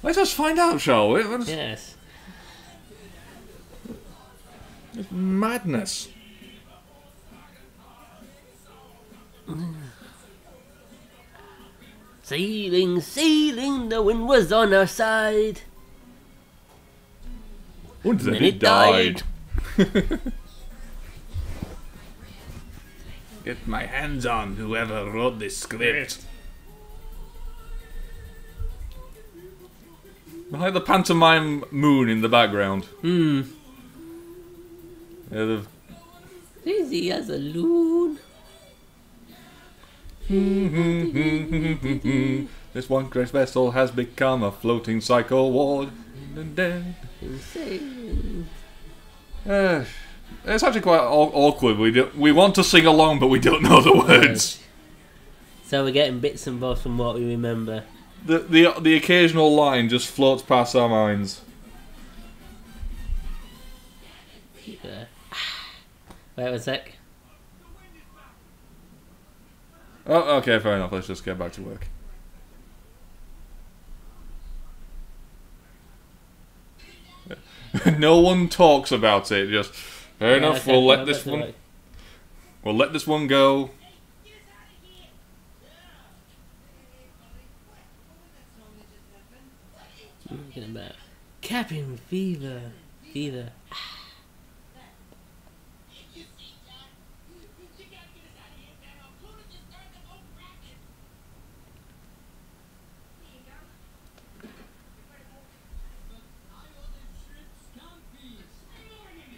B: Let us find out, shall we?
A: Yes.
B: It's madness.
A: Sailing, sailing, the wind was on our side.
B: And then it died. Get my hands on whoever wrote this script. I like the pantomime moon in the background.
A: Hmm.
B: Yeah,
A: Easy as a loon.
B: this one great vessel has become a floating psycho ward.
A: Insane.
B: It's actually quite awkward. We want to sing along, but we don't know the words.
A: So we're getting bits and bobs from what we remember.
B: The occasional line just floats past our minds.
A: Yeah. Wait a sec.
B: Oh, okay, fair enough. Let's just get back to work. No one talks about it. Just fair enough.
A: Okay,
B: We'll let this one. We'll let this one go.
A: Thinking about cabin fever. Fever.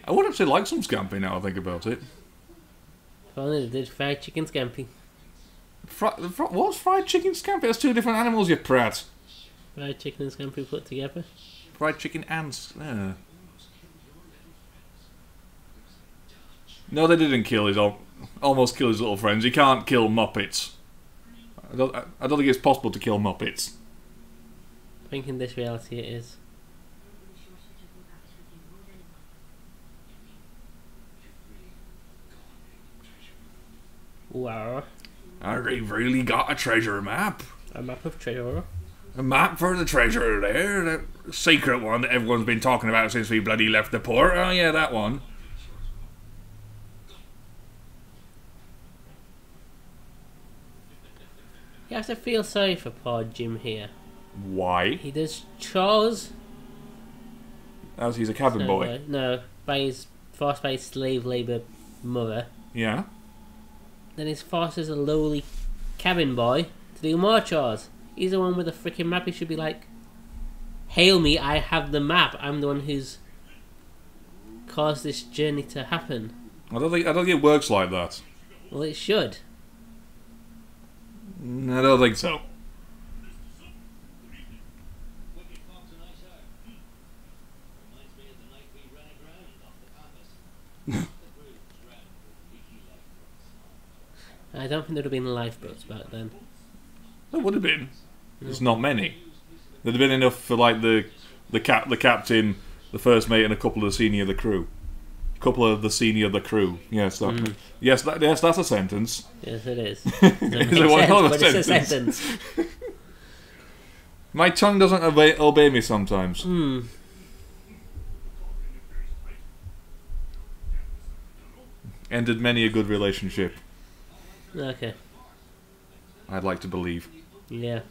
B: I would actually like some scampi now I think about it.
A: If only they did fried chicken scampi.
B: What's fried chicken scampi? That's two different animals, you prat.
A: Fried chicken and scampi put together.
B: Fried chicken and... No, they didn't kill his... Almost kill his little friends. He can't kill Muppets. I don't think it's possible to kill Muppets.
A: I think in this reality it is. Wow.
B: They've really got a treasure map.
A: A map of treasure.
B: A map for the treasure there. That secret one that everyone's been talking about since we bloody left the port. Oh yeah, that one.
A: You have to feel sorry for poor Jim here.
B: Why?
A: He does chores.
B: As he's a cabin boy.
A: No, forced by his slave labour mother.
B: Yeah.
A: Then he's forced as a lowly cabin boy to do more chores. He's the one with the freaking map. He should be like, "Hail me! I have the map. I'm the one who's caused this journey to happen."
B: I don't think it works like that.
A: Well, it should.
B: I don't think so.
A: I don't think there'd have been lifeboats back then.
B: There would have been. There's not many. There'd have been enough for like the captain, the first mate, and a couple of the senior of the crew. Yes, that. Yes, that's a sentence.
A: Yes, it is.
B: It's
A: a sentence.
B: My tongue doesn't obey me sometimes. Ended many a good relationship.
A: Okay.
B: I'd like to believe.
A: Yeah.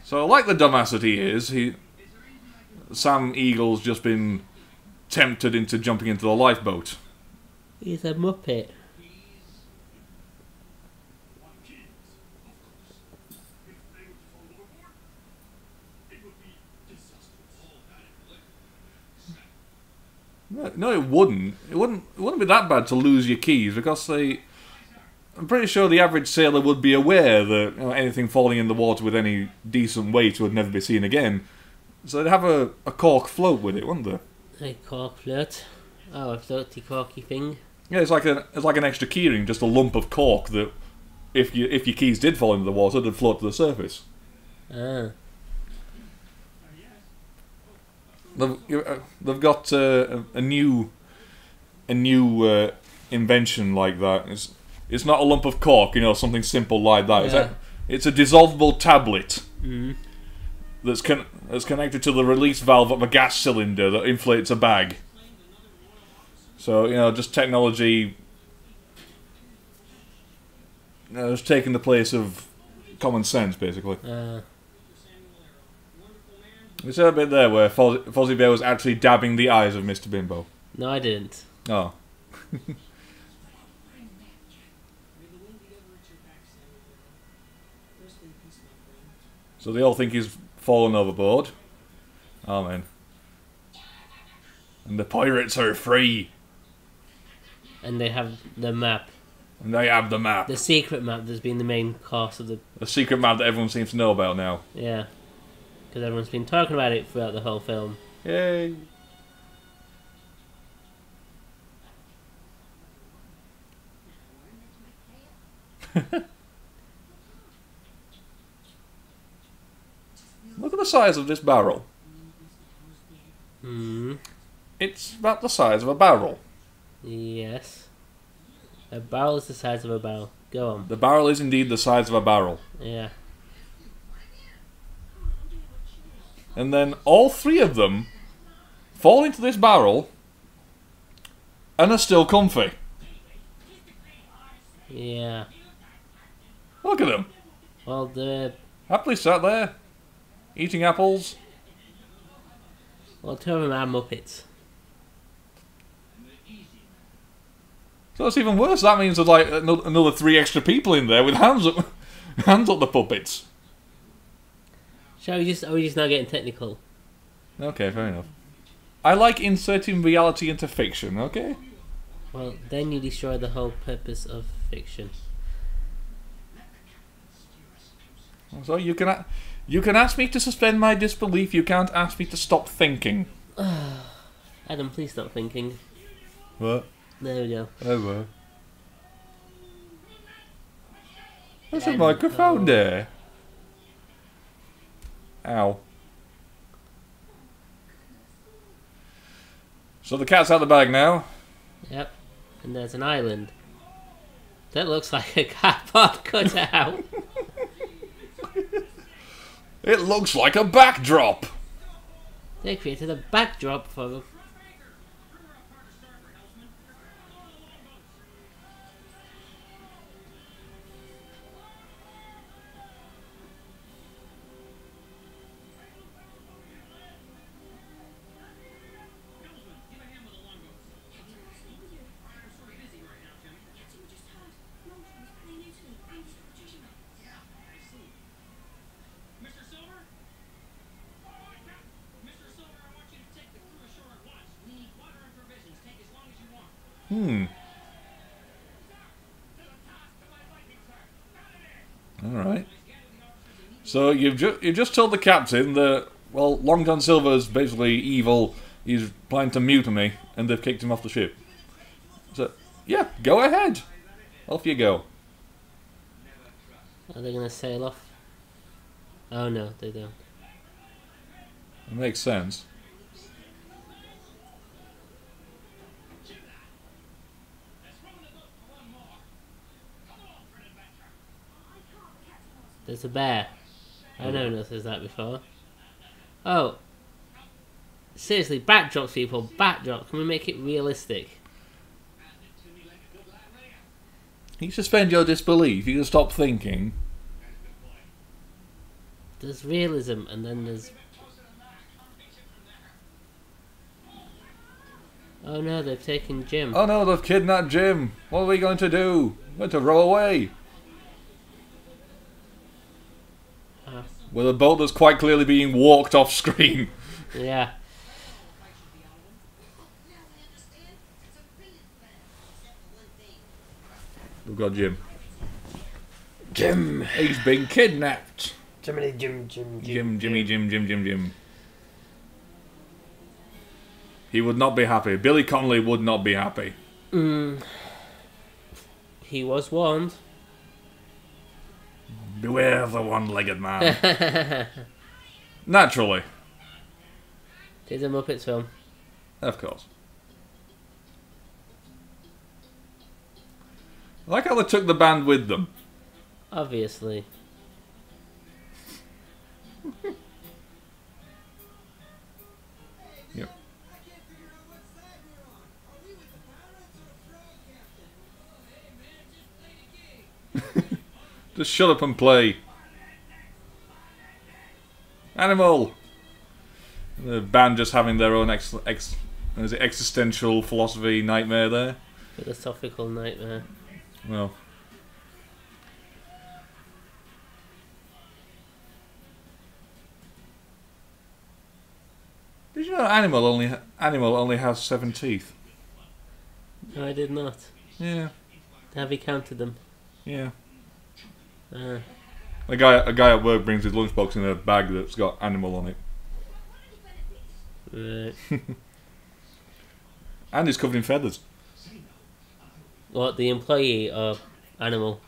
B: So, like the dumbass that he is, Sam Eagle's just been tempted into jumping into the lifeboat.
A: He's a Muppet.
B: No, it wouldn't. It wouldn't be that bad to lose your keys because I'm pretty sure the average sailor would be aware that anything falling in the water with any decent weight would never be seen again. So they'd have a cork float with it, wouldn't they?
A: A cork float. Oh, a floaty corky thing.
B: Yeah, it's like an extra keyring, just a lump of cork that, if your keys did fall into the water, they'd float to the surface.
A: Ah.
B: They've got a new invention like that. It's not a lump of cork, something simple like that.
A: Yeah.
B: It's a dissolvable tablet
A: Mm.
B: that's connected to the release valve of a gas cylinder that inflates a bag. So just technology. It's taking the place of common sense, basically. We saw a bit there where Fozzie Bear was actually dabbing the eyes of Mr. Bimbo.
A: No, I didn't.
B: Oh. So they all think he's fallen overboard. Oh, man. And the pirates are free.
A: And they have the map.
B: And they have the map.
A: The secret map that's been the main course of the...
B: The secret map that everyone seems to know about now.
A: Yeah. Because everyone's been talking about it throughout the whole film.
B: Yay. Look at the size of this barrel.
A: Hmm.
B: It's about the size of a barrel.
A: Yes. A barrel is the size of a barrel. Go on.
B: The barrel is indeed the size of a barrel.
A: Yeah.
B: And then all three of them fall into this barrel and are still comfy.
A: Yeah.
B: Look at them.
A: Well, the...
B: Happily sat there, eating apples.
A: Well, two of them are Muppets.
B: So that's even worse. That means there's like another 3 extra people in there with hands up the puppets.
A: Are we just not getting technical?
B: Okay, fair enough. I like inserting reality into fiction, okay?
A: Well, then you destroy the whole purpose of fiction.
B: So you can ask me to suspend my disbelief, you can't ask me to stop thinking.
A: Adam, please stop thinking.
B: What?
A: There we go.
B: Oh, well. There's a microphone there. Ow. So the cat's out of the bag now.
A: Yep. And there's an island. That looks like a cardboard cutout.
B: It looks like a backdrop.
A: They created a backdrop for...
B: Alright. So you've just told the captain that, well, Long John Silver's basically evil, he's planning to mutiny, and they've kicked him off the ship. So, yeah, go ahead. Off you go.
A: Are they going to sail off? Oh no, they don't.
B: It makes sense.
A: There's a bear. I never noticed that before. Oh. Seriously, backdrops, people. Backdrops. Can we make it realistic?
B: You suspend your disbelief, you can stop thinking.
A: There's realism, and then there's... Oh no, they've taken Jim.
B: Oh no, they've kidnapped Jim. What are we going to do? We're going to row away. With a boat that's quite clearly being walked off screen.
A: Yeah.
B: We've got Jim.
A: Jim.
B: He's been kidnapped.
A: Jimmy,
B: Jim. He would not be happy. Billy Connolly would not be happy.
A: He was warned.
B: Beware the one-legged man. Naturally.
A: It's a Muppets film.
B: Of course. I like how they took the band with them.
A: Obviously.
B: Yep. Just shut up and play. Animal! The band just having their own existential philosophy nightmare there.
A: Philosophical nightmare.
B: Well. Did you know Animal only has 7 teeth?
A: No, I did not.
B: Yeah.
A: Have you counted them?
B: Yeah.
A: Ah.
B: A guy at work brings his lunchbox in a bag that's got Animal on it.
A: Right.
B: And he's covered in feathers.
A: What, the employee or animal?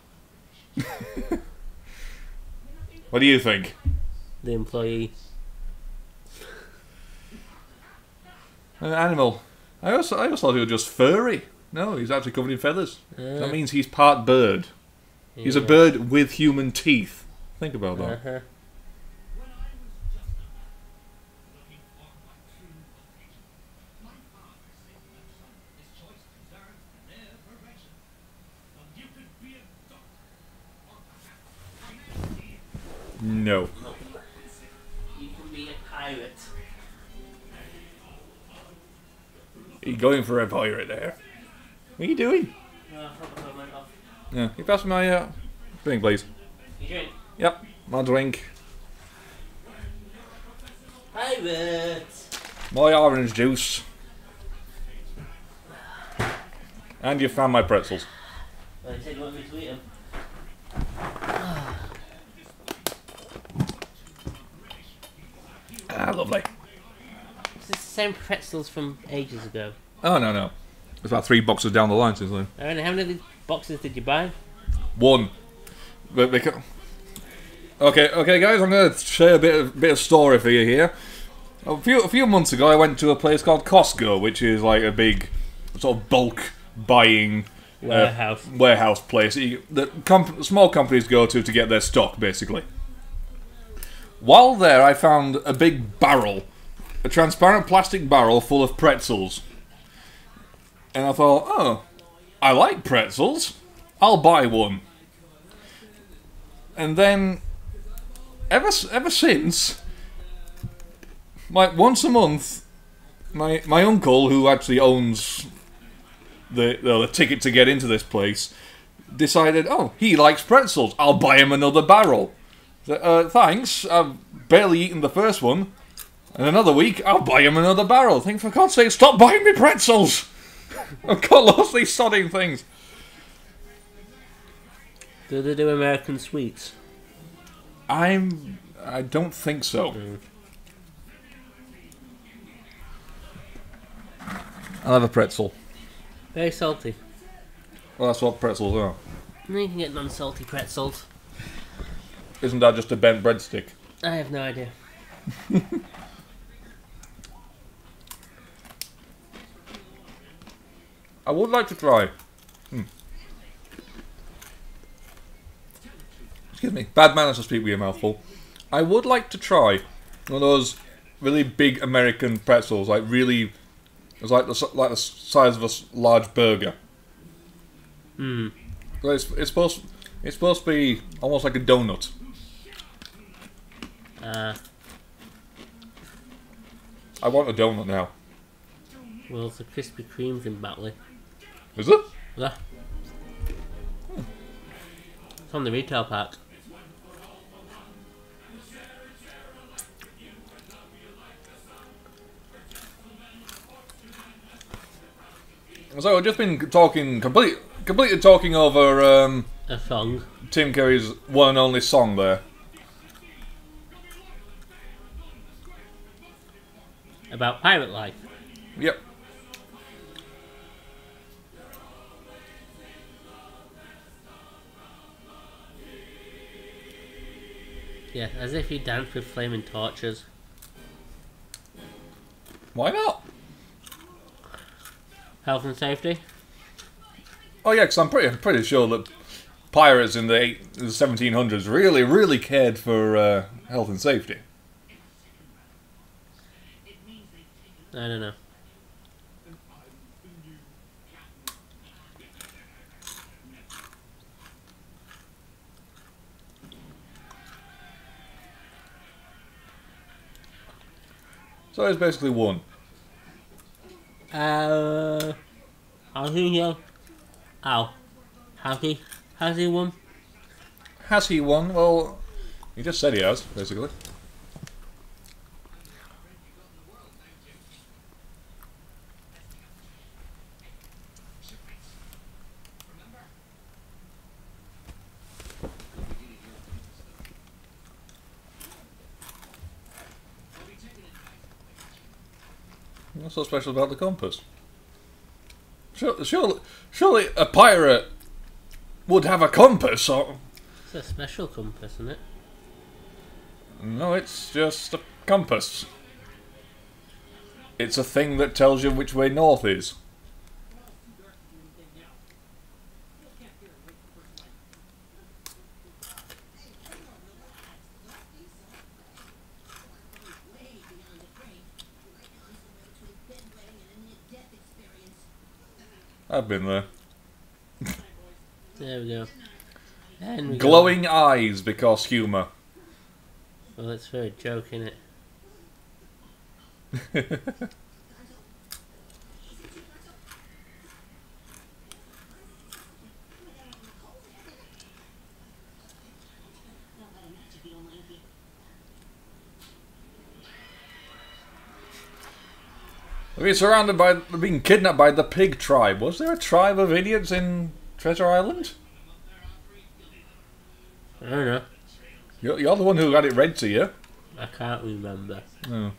B: What do you think?
A: The employee.
B: Animal. I always thought he was just furry. No, he's actually covered in feathers. That
A: Ah.
B: means he's part bird. He's a
A: Yeah.
B: bird with human teeth. Think about that.
A: Uh-huh.
B: No.
A: You can be a pirate.
B: Are you going for a pirate there? What are you doing? Yeah, you pass me my drink, please.
A: You drink?
B: Yep, my drink.
A: Pirate!
B: My orange juice. And you found my pretzels.
A: I said you want me to eat them.
B: Ah, lovely.
A: Is this the same pretzels from ages ago?
B: Oh, no. It's about 3 boxes down the line since then.
A: Aaron, how many of these boxes did you buy?
B: 1. But okay, guys. I'm going to share a bit of story for you here. A few months ago, I went to a place called Costco, which is like a big sort of bulk buying warehouse place that small companies go to get their stock, basically. While there, I found a big barrel, a transparent plastic barrel full of pretzels. And I thought, oh, I like pretzels. I'll buy one. And then, ever since, like once a month, my uncle, who actually owns the ticket to get into this place, decided, oh, he likes pretzels. I'll buy him another barrel. So, thanks. I've barely eaten the first one. And another week, I'll buy him another barrel. Think, for God's sake, stop buying me pretzels! I've got lots of these sodding things.
A: Do they do American sweets?
B: I don't think so. I'll have a pretzel.
A: Very salty.
B: Well, that's what pretzels are.
A: No, you can get non-salty pretzels.
B: Isn't that just a bent breadstick?
A: I have no idea.
B: I would like to try. Excuse me. Bad manners to speak with your mouth full. I would like to try one of those really big American pretzels, like really, it's like the size of a large burger. It's supposed to be almost like a donut. I want a donut now.
A: Well, the Krispy Kreme's in Batley.
B: Is it?
A: Yeah. It's on the retail park.
B: So I've just been talking completely talking over
A: A song.
B: Tim Curry's one and only song there.
A: About pirate life.
B: Yep.
A: Yeah, as if he danced with flaming torches.
B: Why not?
A: Health and safety.
B: Oh yeah, because I'm pretty sure that pirates in the 1700s really cared for health and safety.
A: I don't know.
B: So it's basically one.
A: Has he Has he won?
B: Has he won? Well, he just said he has, basically. What's so special about the compass? Surely a pirate would have a compass, or...
A: It's a special compass, isn't it?
B: No, it's just a compass. It's a thing that tells you which way north is. I've been there.
A: There we go. And we
B: Glowing eyes because humour.
A: Well, that's for a joke, innit?
B: They're being kidnapped by the pig tribe. Was there a tribe of idiots in Treasure Island?
A: I don't know.
B: You're the one who had it read to you.
A: I can't remember.
B: Oh.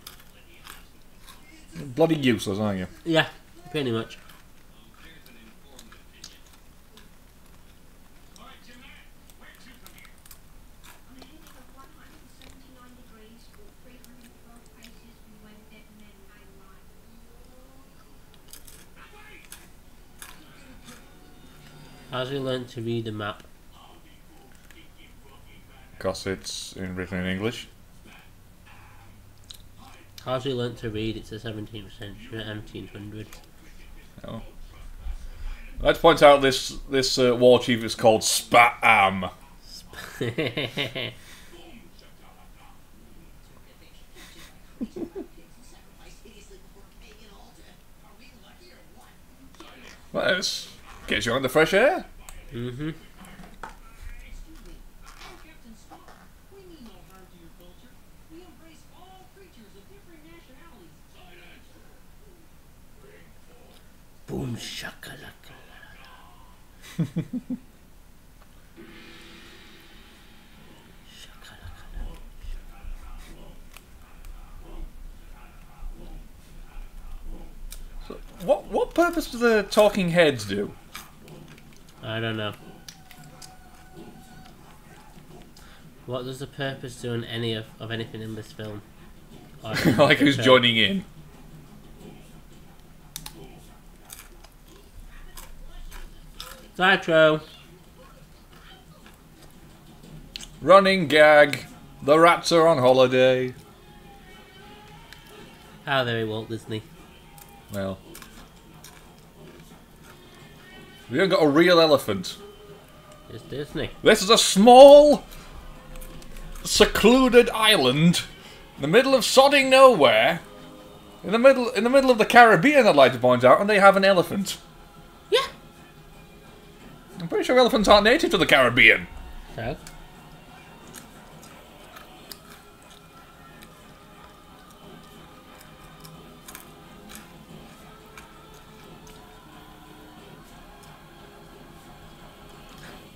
B: Bloody useless, aren't you?
A: Yeah, pretty much. How's he learned to read a map?
B: Because it's written in English.
A: How's he learned to read? It's the 17th century, 1700s.
B: Oh. Let's point out this war chief is called Spam. Well, this gets you on the fresh air.
A: Mm-hmm. Boom shakalaka.
B: So, what purpose do the talking heads do?
A: I don't know. What does the purpose do in any of anything in this film?
B: Like who's joining in?
A: Sideshow.
B: Running gag. The rats are on holiday.
A: How very Walt Disney.
B: Well, we haven't got a real elephant.
A: It's Disney.
B: This is a small, secluded island in the middle of sodding nowhere. In the middle of the Caribbean, I'd like to point out, and they have an elephant.
A: Yeah.
B: I'm pretty sure elephants aren't native to the Caribbean.
A: So?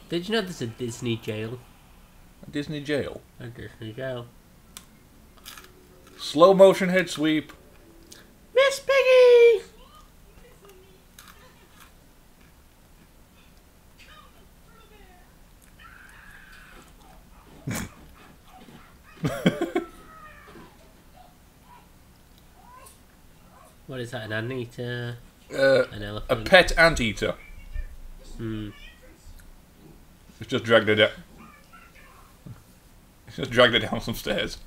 A: Did you know there's a Disney jail?
B: A Disney jail.
A: A Disney jail.
B: Slow motion head sweep.
A: Miss Piggy! What is that, an anteater? An
B: A
A: elephant?
B: pet anteater.
A: Hmm.
B: It's just dragged it down. It's just dragged it down some stairs.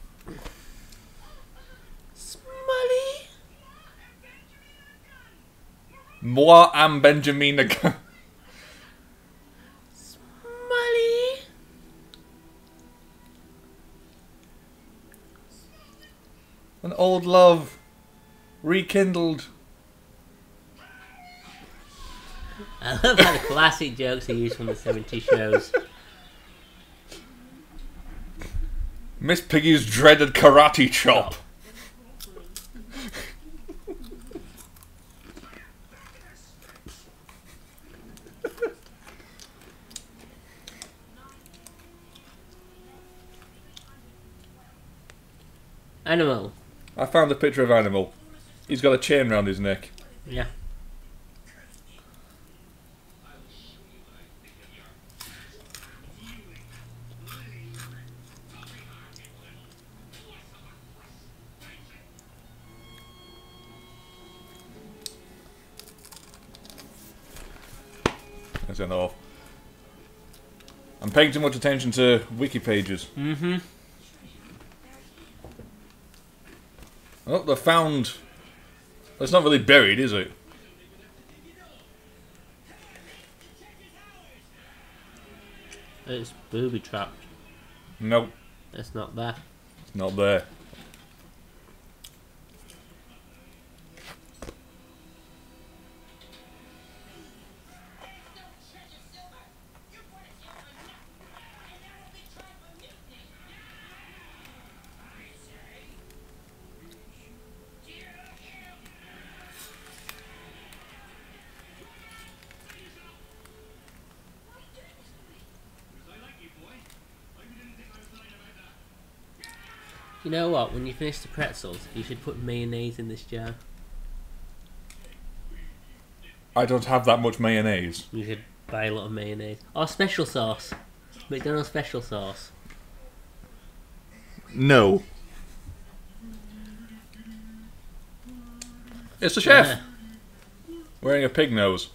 A: Smiley!
B: Moi am Benjamin.
A: Smiley!
B: An old love. Rekindled.
A: I love how the classic jokes are used from the 70s shows.
B: Miss Piggy's dreaded karate chop.
A: Animal.
B: I found a picture of Animal. He's got a chain round his neck.
A: Yeah.
B: That's enough. I'm paying too much attention to wiki pages.
A: Mm-hmm.
B: Oh, they found... It's not really buried, is it?
A: It's booby trapped.
B: Nope,
A: It's not there.
B: it's not there.
A: You know what? When you finish the pretzels, you should put mayonnaise in this jar.
B: I don't have that much mayonnaise.
A: You should buy a lot of mayonnaise. Or special sauce. McDonald's special sauce.
B: No. It's the chef!
A: Yeah.
B: Wearing a pig nose.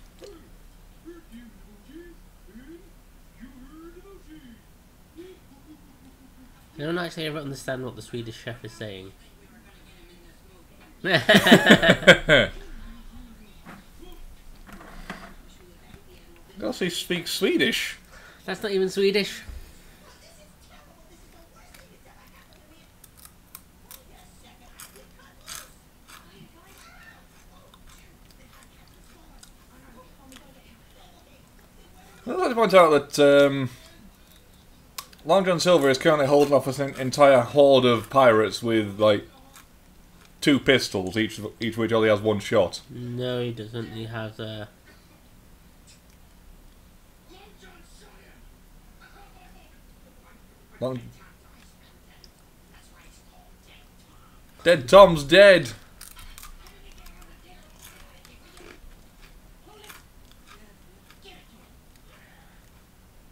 A: I don't actually ever understand what the Swedish chef is saying.
B: Does he speak Swedish?
A: That's not even Swedish.
B: I'd like to point out that Long John Silver is currently holding off an entire horde of pirates with, like, 2 pistols, each of which only has 1 shot.
A: No, he doesn't. He has
B: Long... Dead Tom's dead!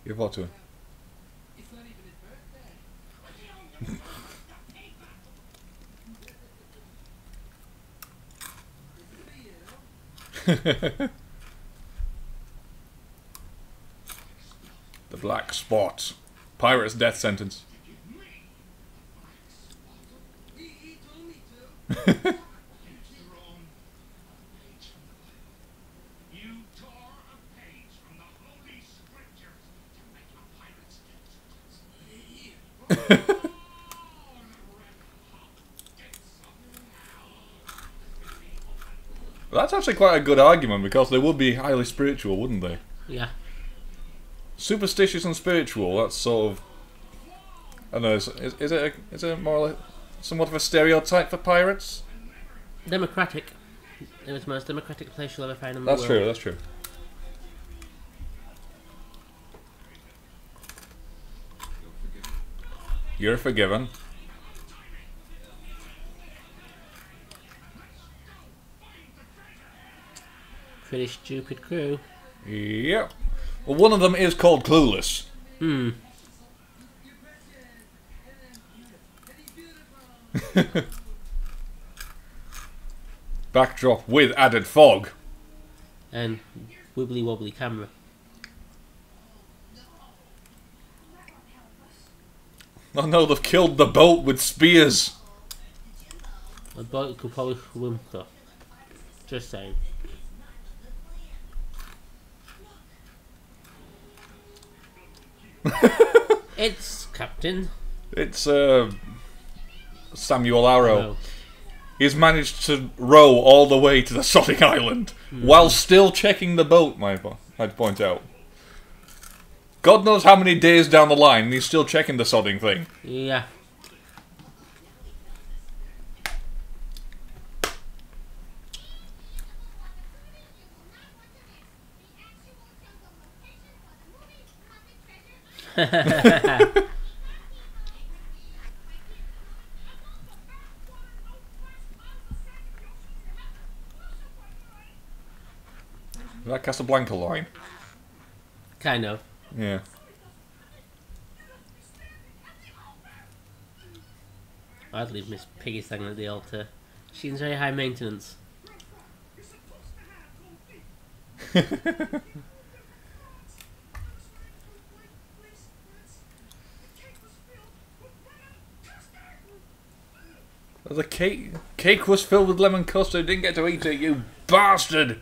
B: Give what to him? The Black Spot. Pirate's death sentence. That's actually quite a good argument because they would be highly spiritual, wouldn't they?
A: yeah.
B: Superstitious and spiritual, that's sort of... I don't know, is it more or less somewhat of a stereotype for pirates?
A: Democratic. It was the most democratic place you'll ever find in the
B: That's
A: world.
B: true, that's true. You're forgiven.
A: Pretty stupid crew.
B: Yep. Well, one of them is called Clueless.
A: Hmm.
B: Backdrop with added fog.
A: And wibbly wobbly camera.
B: Oh no, they've killed the boat with spears.
A: A boat could probably swim stuff. Just saying. It's Captain.
B: It's Samuel Arrow.
A: No.
B: He's managed to row all the way to the sodding island while still checking the boat, I'd point out. God knows how many days down the line and he's still checking the sodding thing.
A: Yeah.
B: Is that Casablanca line?
A: Kind of.
B: Yeah.
A: I'd leave Miss Piggy standing at the altar. Seems very high maintenance.
B: The cake was filled with lemon custard. Didn't get to eat it, you bastard!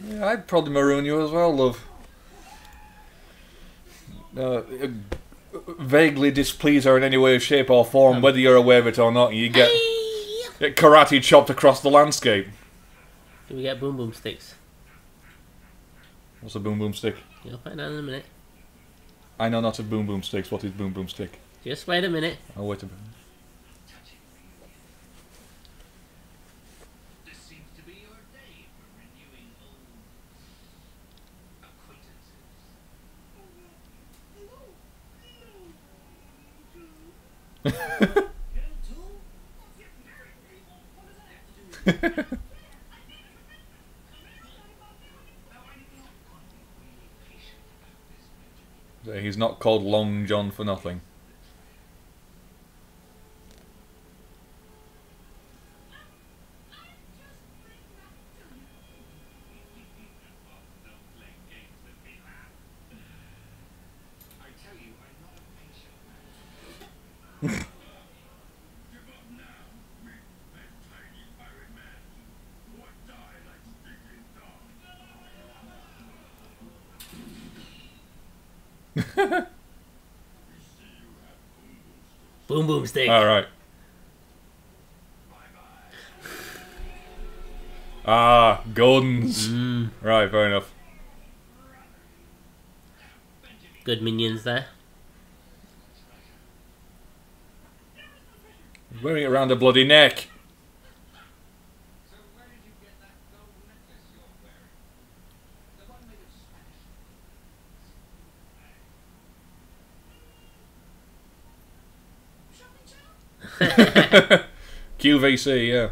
B: Yeah, I'd probably maroon you as well, love. Vaguely displease her in any way, shape or form, whether you're aware of it or not, you get karate chopped across the landscape.
A: Do we get boom boom sticks?
B: What's a boom boom stick?
A: You'll find out in a minute.
B: I know not of boom boom sticks. What is boom boom stick?
A: Just wait a minute.
B: Oh, wait a minute. He's not called Long John for nothing.
A: Boom boom stick.
B: Alright. Ah, guns. Right, fair enough.
A: Good minions there.
B: Wearing it around a bloody neck. QVC, yeah.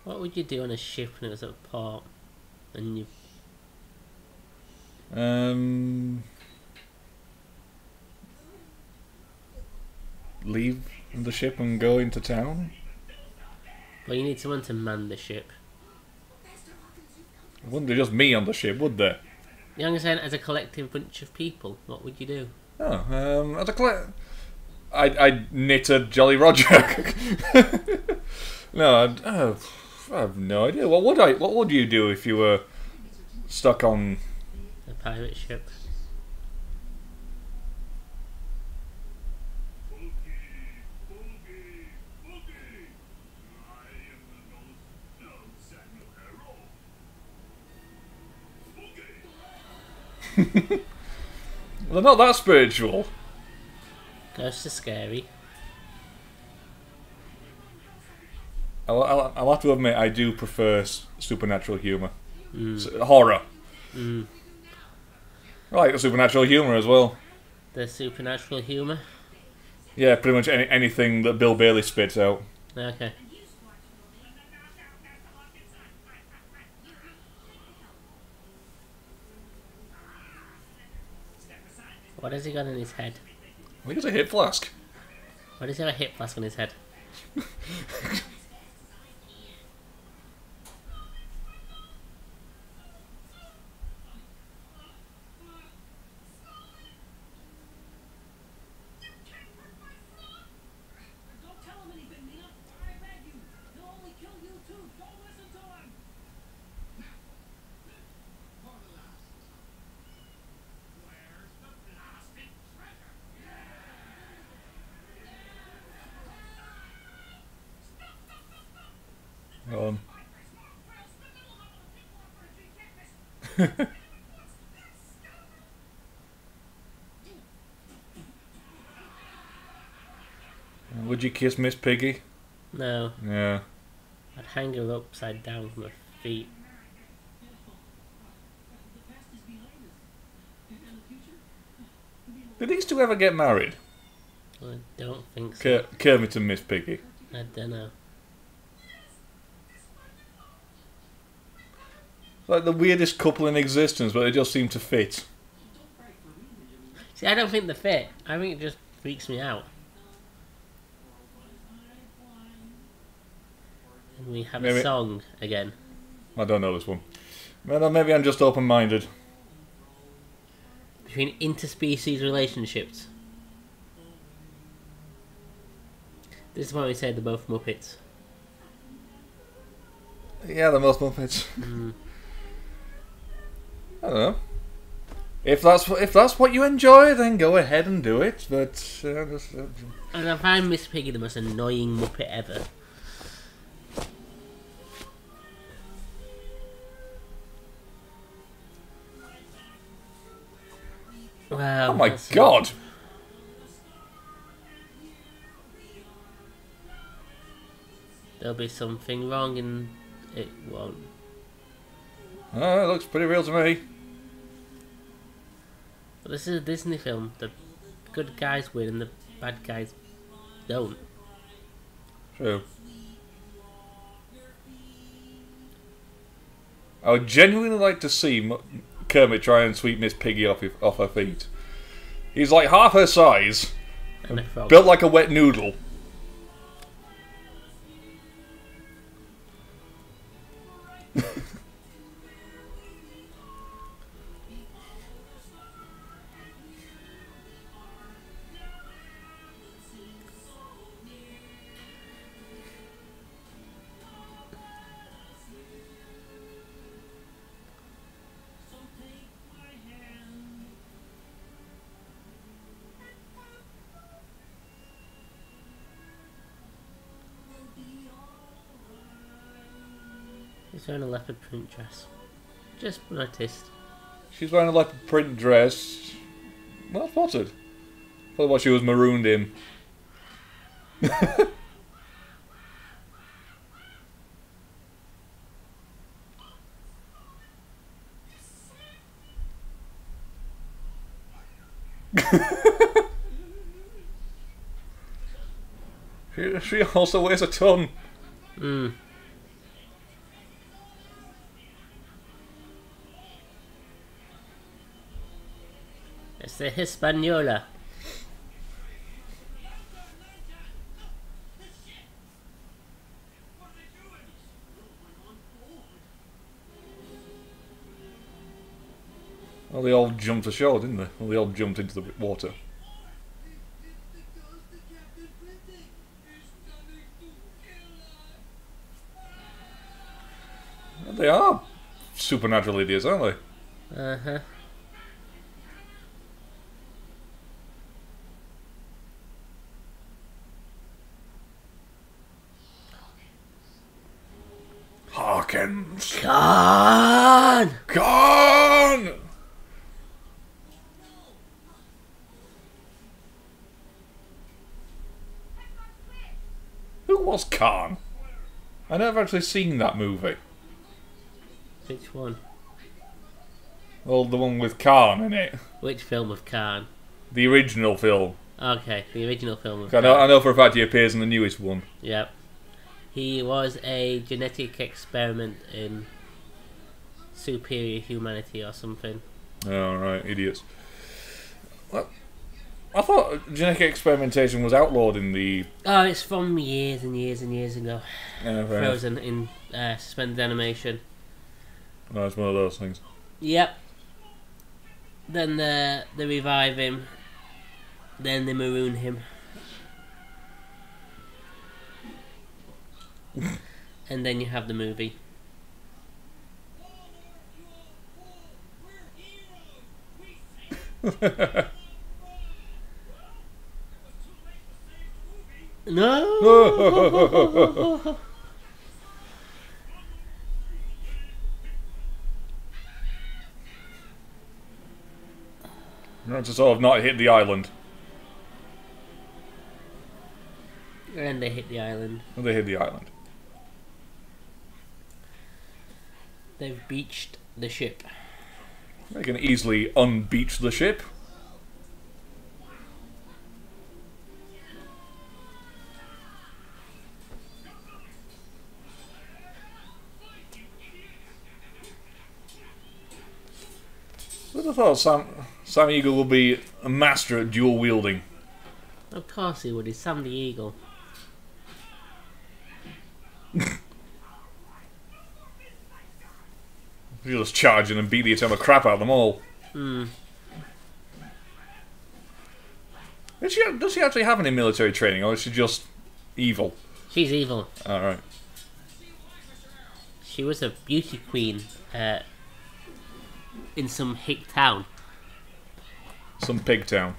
A: What would you do on a ship when it was at port? And you...
B: Leave the ship and go into town?
A: Well, you need someone to man the ship.
B: Wouldn't be just me on the ship, would there?
A: You know what I'm saying? As a collective bunch of people, what would you do?
B: Oh, as a I'd knit a Jolly Roger. No, I have no idea. What would you do if you were stuck on
A: A pirate ship.
B: They're not that spiritual.
A: Ghosts are scary.
B: I'll have to admit, I do prefer supernatural humour. Horror. I like the supernatural humour as well.
A: The supernatural humour?
B: Yeah, pretty much anything that Bill Bailey spits out.
A: Okay. What has he got in his head?
B: I think it's a hip flask.
A: Why does he have a hip flask on his head?
B: Would you kiss Miss Piggy?
A: No.
B: Yeah.
A: I'd hang her upside down from her feet.
B: Did these two ever get married?
A: I don't think so.
B: Kermit and Miss Piggy.
A: I don't know.
B: Like the weirdest couple in existence, but they just seem to fit.
A: See, I don't think they fit. I think it just freaks me out. And we have a song again.
B: I don't know this one. Well, maybe I'm just open-minded.
A: Between interspecies relationships. This is why we say they're both Muppets.
B: Yeah, they're most Muppets. I don't know. If that's what you enjoy, then go ahead and do it. But
A: and I find Miss Piggy the most annoying Muppet ever. Wow!
B: Oh my God!
A: There'll be something wrong, and it won't.
B: Oh, it looks pretty real to me.
A: But this is a Disney film. The good guys win and the bad guys don't.
B: True. I would genuinely like to see Kermit try and sweep Miss Piggy off her feet. He's like half her size,
A: And a frog.
B: built like a wet noodle.
A: He's wearing a leopard print dress. Just noticed.
B: She's wearing a leopard print dress. Well spotted. Thought what she was marooned in. She also weighs a ton.
A: It's the Hispaniola.
B: Well, they all jumped ashore, didn't they? Well, they all jumped into the water. They are supernatural idiots, aren't they?
A: Uh-huh.
B: Hawkins!
A: Gone!
B: Gone! hell was Khan? I never actually seen that movie.
A: Which one?
B: Well, the one with Khan in it.
A: Which film of Khan?
B: The original film.
A: Okay, the original film of
B: I
A: Khan.
B: know for a fact he appears in the newest one.
A: Yep. He was a genetic experiment in superior humanity or something.
B: Oh, right, idiots. Well, I thought genetic experimentation was outlawed in the...
A: Oh, it's from years and years and years ago.
B: Yeah, fair
A: Frozen in suspended animation.
B: No, it's one of those things.
A: Yep. Then they revive him. Then they maroon him. And then you have the movie. No.
B: Not to sort of not hit the island.
A: And they hit the island.
B: Well, they hit the island.
A: They've beached the ship.
B: They can easily unbeach the ship. But I thought Sam Eagle will be a master at dual wielding.
A: Of course he would. He's Sam the Eagle.
B: He'll just charge in and beat the eternal crap out of them all.
A: Hmm.
B: Does she actually have any military training, or is she just evil?
A: She's evil.
B: Alright.
A: She was a beauty queen in some hick town.
B: Some pig town.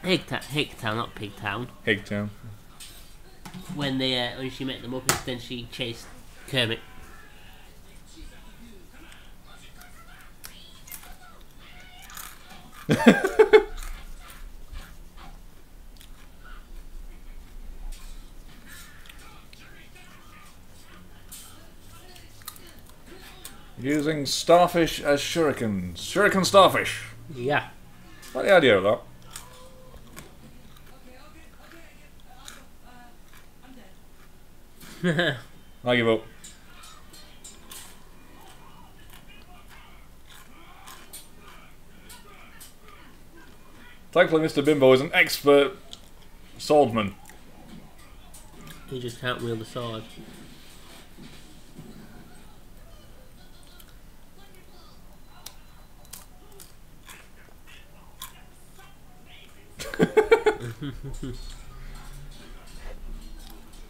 A: Hick town, not pig town.
B: Pig town.
A: When she met the Muppets, then she chased Kermit.
B: Using starfish as shurikens. Shuriken starfish.
A: Yeah.
B: What the idea of that? I give up. Thankfully, Mr. Bimbo is an expert swordsman.
A: He just can't wield a sword.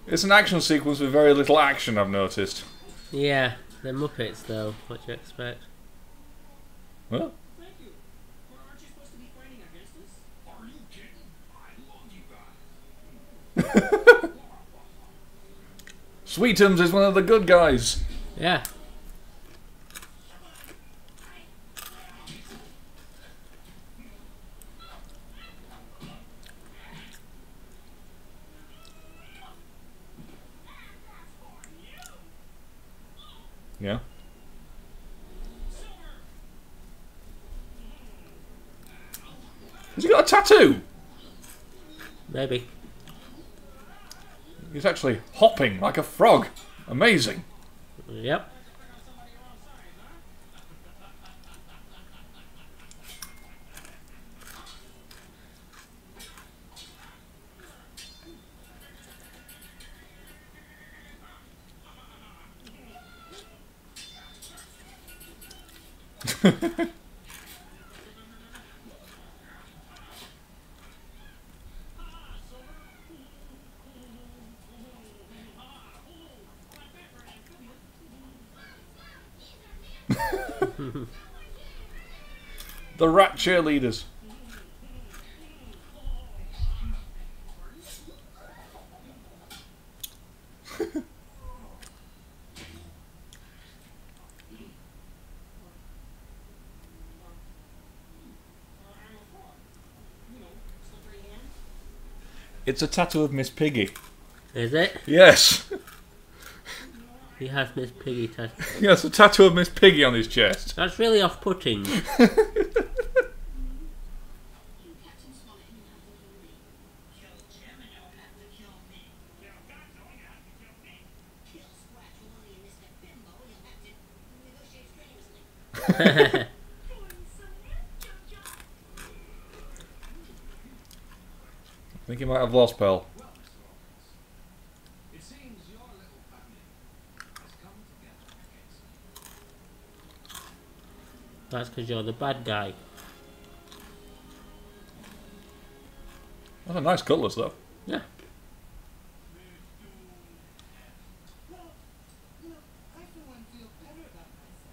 B: It's an action sequence with very little action, I've noticed.
A: Yeah, they're Muppets though. What do you expect?
B: Well,
C: Thank you. But aren't you supposed to be fighting against us? Are you kidding? I love you guys.
B: Sweetums is one of the good guys.
A: Yeah.
B: Yeah. Has he got a tattoo?
A: Maybe.
B: He's actually hopping like a frog. Amazing.
A: Yep.
B: The rat cheerleaders. It's a tattoo of Miss Piggy.
A: Is it?
B: Yes.
A: He has Miss Piggy tattoo.
B: He has a tattoo of Miss Piggy on his chest.
A: That's really off-putting.
B: I think he might have lost Pell.
C: It seems your little family has come together against me.
A: That's because you're the bad guy.
B: That's a nice cutlass, though.
A: Yeah.
C: Well, you know, I for one feel better about myself.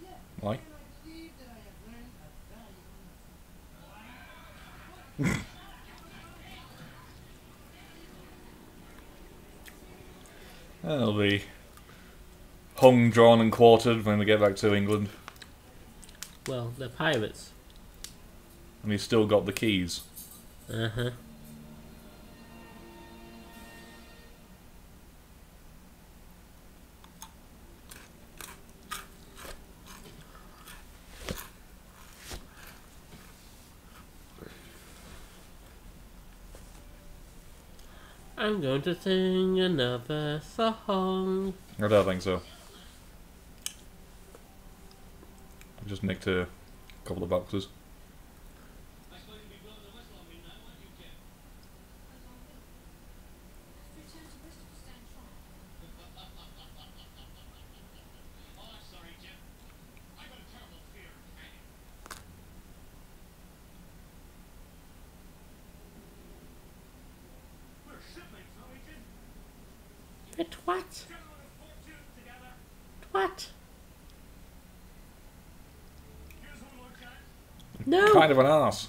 C: Yeah.
B: Why?
C: And I believe that I have learned a valuable lesson.
B: They'll be hung, drawn, and quartered when they get back to England.
A: Well, they're pirates.
B: And he's still got the keys.
A: Uh-huh. I'm going to sing another song.
B: I don't think so. I just nicked a couple of boxes.
C: I suppose you'll be blowing the whistle on me now, won't you, Jim? Oh, I'm sorry, Jim. I've got a terrible fear of hanging. We're shipmates, no, Agent?
A: A twat.
C: Gentlemen of fortune together.
A: Twat.
C: Here's one more chance.
A: No.
B: Kind of an arse.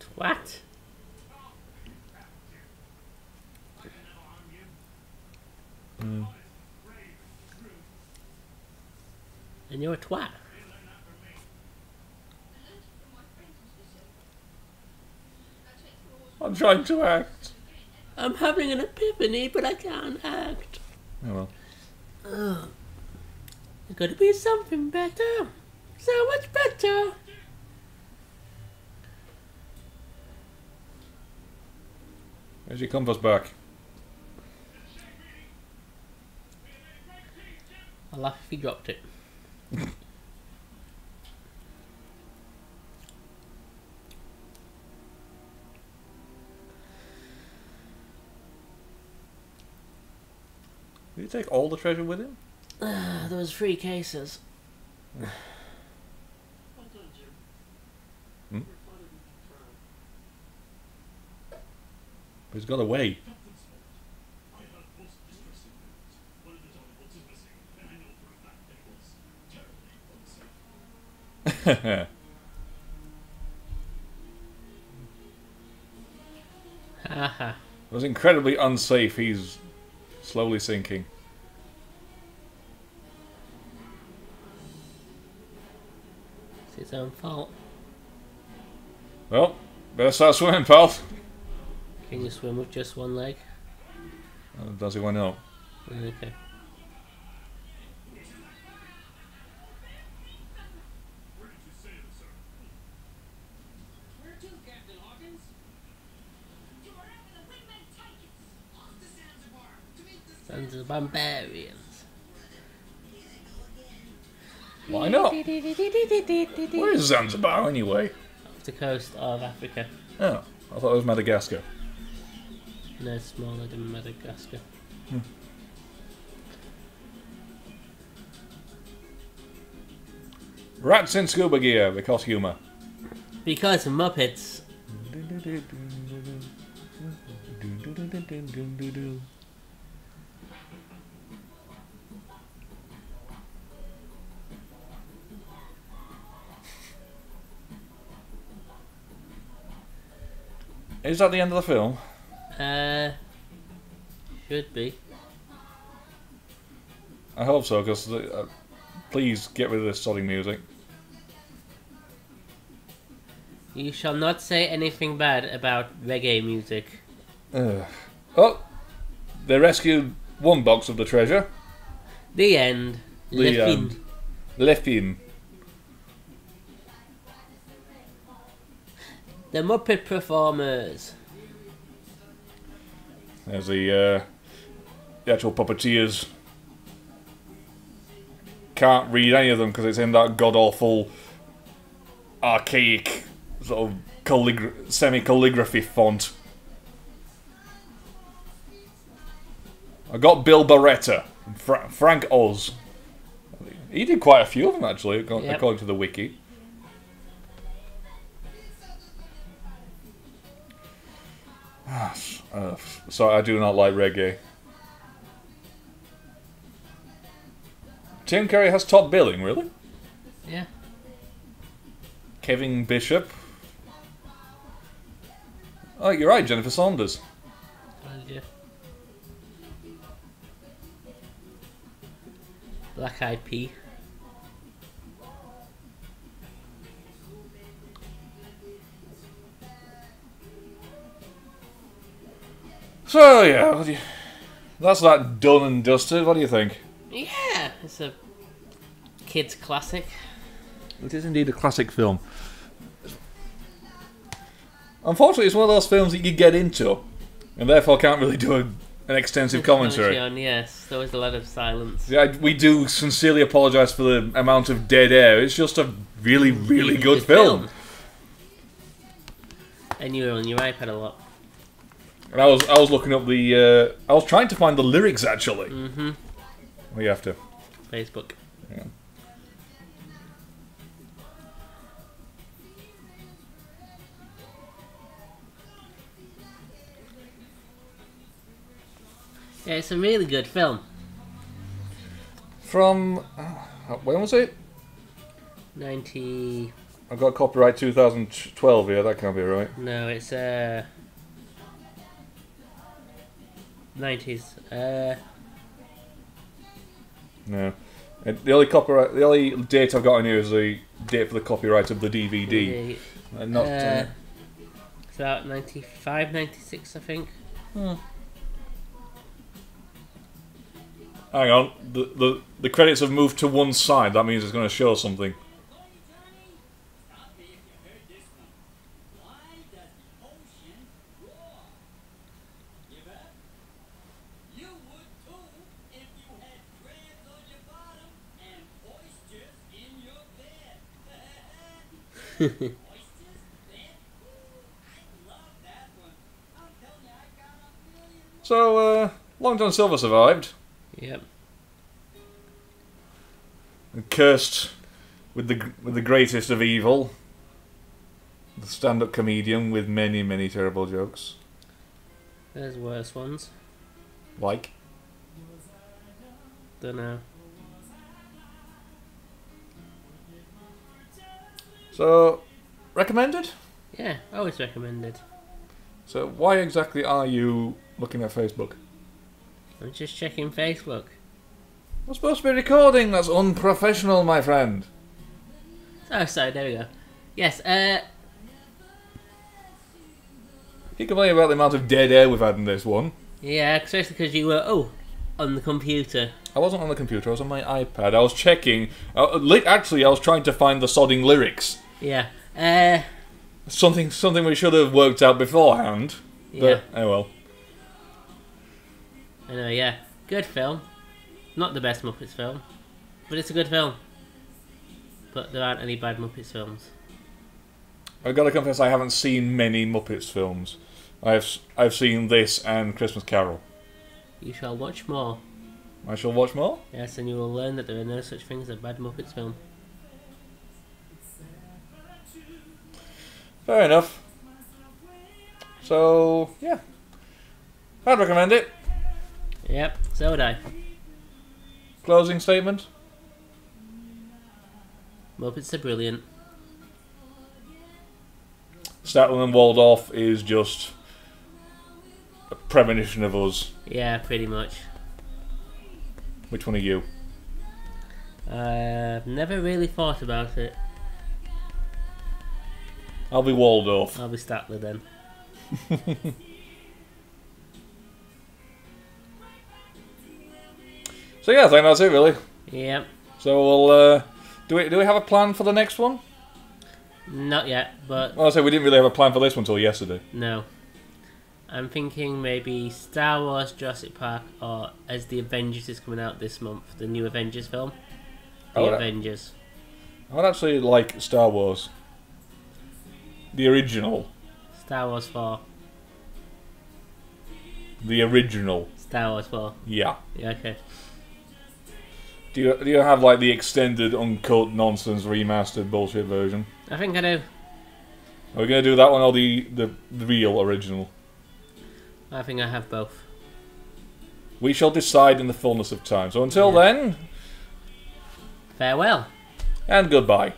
A: Twat.
C: Oh, Jim. I can never harm you.
B: Mm.
C: Honest, brave, and true.
A: And you're a twat.
C: You didn't learn that from me.
B: I'm trying to act.
A: I'm having an epiphany, but I can't act.
B: Oh well.
A: Ugh. There's got to be something better. So much better.
B: Where's your compass back?
A: I'll laugh if he dropped it.
B: Did he take all the treasure with him?
A: There was 3 cases.
C: Well done, Jim.
B: Hmm?
C: Your father would be proud.
B: But he's got away.
C: Captain's fault. I have most distressing news. One of the Dollywoods is missing, and I know for a fact that it was terribly unsafe.
A: Haha.
B: It was incredibly unsafe. He's slowly sinking.
A: It's his own fault.
B: Well, better start swimming, pal.
A: Can you swim with just one leg?
B: Does he? Why not?
A: Okay.
C: Where did you sail, sir? Where to, Captain Hawkins? To wherever the wingmen take us. Off to Zanzibar. To meet the
A: Sons of barbarians.
B: Why not? Where is Zanzibar anyway?
A: Off the coast of Africa.
B: Oh, I thought it was Madagascar.
A: No, smaller than Madagascar.
B: Rats in scuba gear because humour.
A: Because Muppets.
B: Is that the end of the film?
A: Should be.
B: I hope so, because please get rid of this sodding music.
A: You shall not say anything bad about reggae music.
B: Oh, they rescued one box of the treasure.
A: The end.
B: The
A: Lefin.
B: Lefin.
A: The Muppet performers.
B: There's the actual puppeteers. Can't read any of them because it's in that god-awful, archaic, sort of semi-calligraphy font. I got Bill Barretta, Frank Oz. He did quite a few of them actually, according to the wiki. So I do not like reggae. Tim Curry has top billing, really?
A: Yeah.
B: Kevin Bishop. Oh, you're right, Jennifer Saunders.
A: Told you. Black Eyed Pea.
B: So yeah, that's that done and dusted. What do you think?
A: Yeah, it's a kids' classic.
B: It is indeed a classic film. Unfortunately, it's one of those films that you get into, and therefore can't really do an extensive commentary.
A: Yes, there was a lot of silence.
B: Yeah, we do sincerely apologise for the amount of dead air. It's just a really, really good film.
A: And you were on your iPad a lot.
B: And I was looking up the. I was trying to find the lyrics actually.
A: Mm-hmm.
B: We have to.
A: Facebook.
B: Yeah.
A: Yeah, it's a really good film.
B: From when was it?
A: 90.
B: I've got copyright 2012 here. That can't be right.
A: No, it's 90s.
B: No. The only date I've got on here is the date for the copyright of the DVD. Not.
A: It's about 95, 96, I think.
B: Hang on. The credits have moved to one side. That means it's going to show something. So, Long John Silver survived.
A: Yep.
B: And cursed with the greatest of evil. The stand-up comedian with many, many terrible jokes.
A: There's worse ones.
B: Like?
A: Dunno.
B: So, recommended?
A: Yeah, always recommended.
B: So, why exactly are you looking at Facebook?
A: I'm just checking Facebook.
B: We're supposed to be recording. That's unprofessional, my friend.
A: Oh, sorry, there we go. Yes,
B: You complain about the amount of dead air we've had in this one.
A: yeah, especially because you were, on the computer.
B: I wasn't on the computer, I was on my iPad. I was checking. Actually, I was trying to find the sodding lyrics.
A: Yeah,
B: Something we should have worked out beforehand.
A: yeah.
B: But, oh well.
A: I know, yeah. Good film. Not the best Muppets film, but it's a good film. But there aren't any bad Muppets films.
B: I've got to confess, I haven't seen many Muppets films. I've seen this and Christmas Carol.
A: You shall watch more.
B: I shall watch more.
A: Yes, and you will learn that there are no such things as a bad Muppets film.
B: Fair enough. So, yeah. I'd recommend it.
A: Yep, so would I.
B: Closing statement?
A: Muppets are brilliant.
B: Statler and Waldorf is just a premonition of us.
A: Yeah, pretty much.
B: Which one are you?
A: I've never really thought about it.
B: I'll be Waldorf.
A: I'll be Statler then.
B: So yeah, I think that's it really.
A: Yep.
B: So we'll do we have a plan for the next one?
A: Not yet, but
B: Well, I say we didn't really have a plan for this one until yesterday.
A: no. I'm thinking maybe Star Wars, Jurassic Park, or as the Avengers is coming out this month, the new Avengers film. The
B: Oh,
A: Avengers.
B: I would actually like Star Wars. The original.
A: Star Wars 4.
B: The original.
A: Star Wars 4.
B: Yeah.
A: Yeah, okay.
B: Do you have like the extended, uncut, nonsense, remastered bullshit version?
A: I think I do.
B: Are we gonna do that one or the real original?
A: I think I have both.
B: We shall decide in the fullness of time. So until then,
A: Farewell.
B: and goodbye.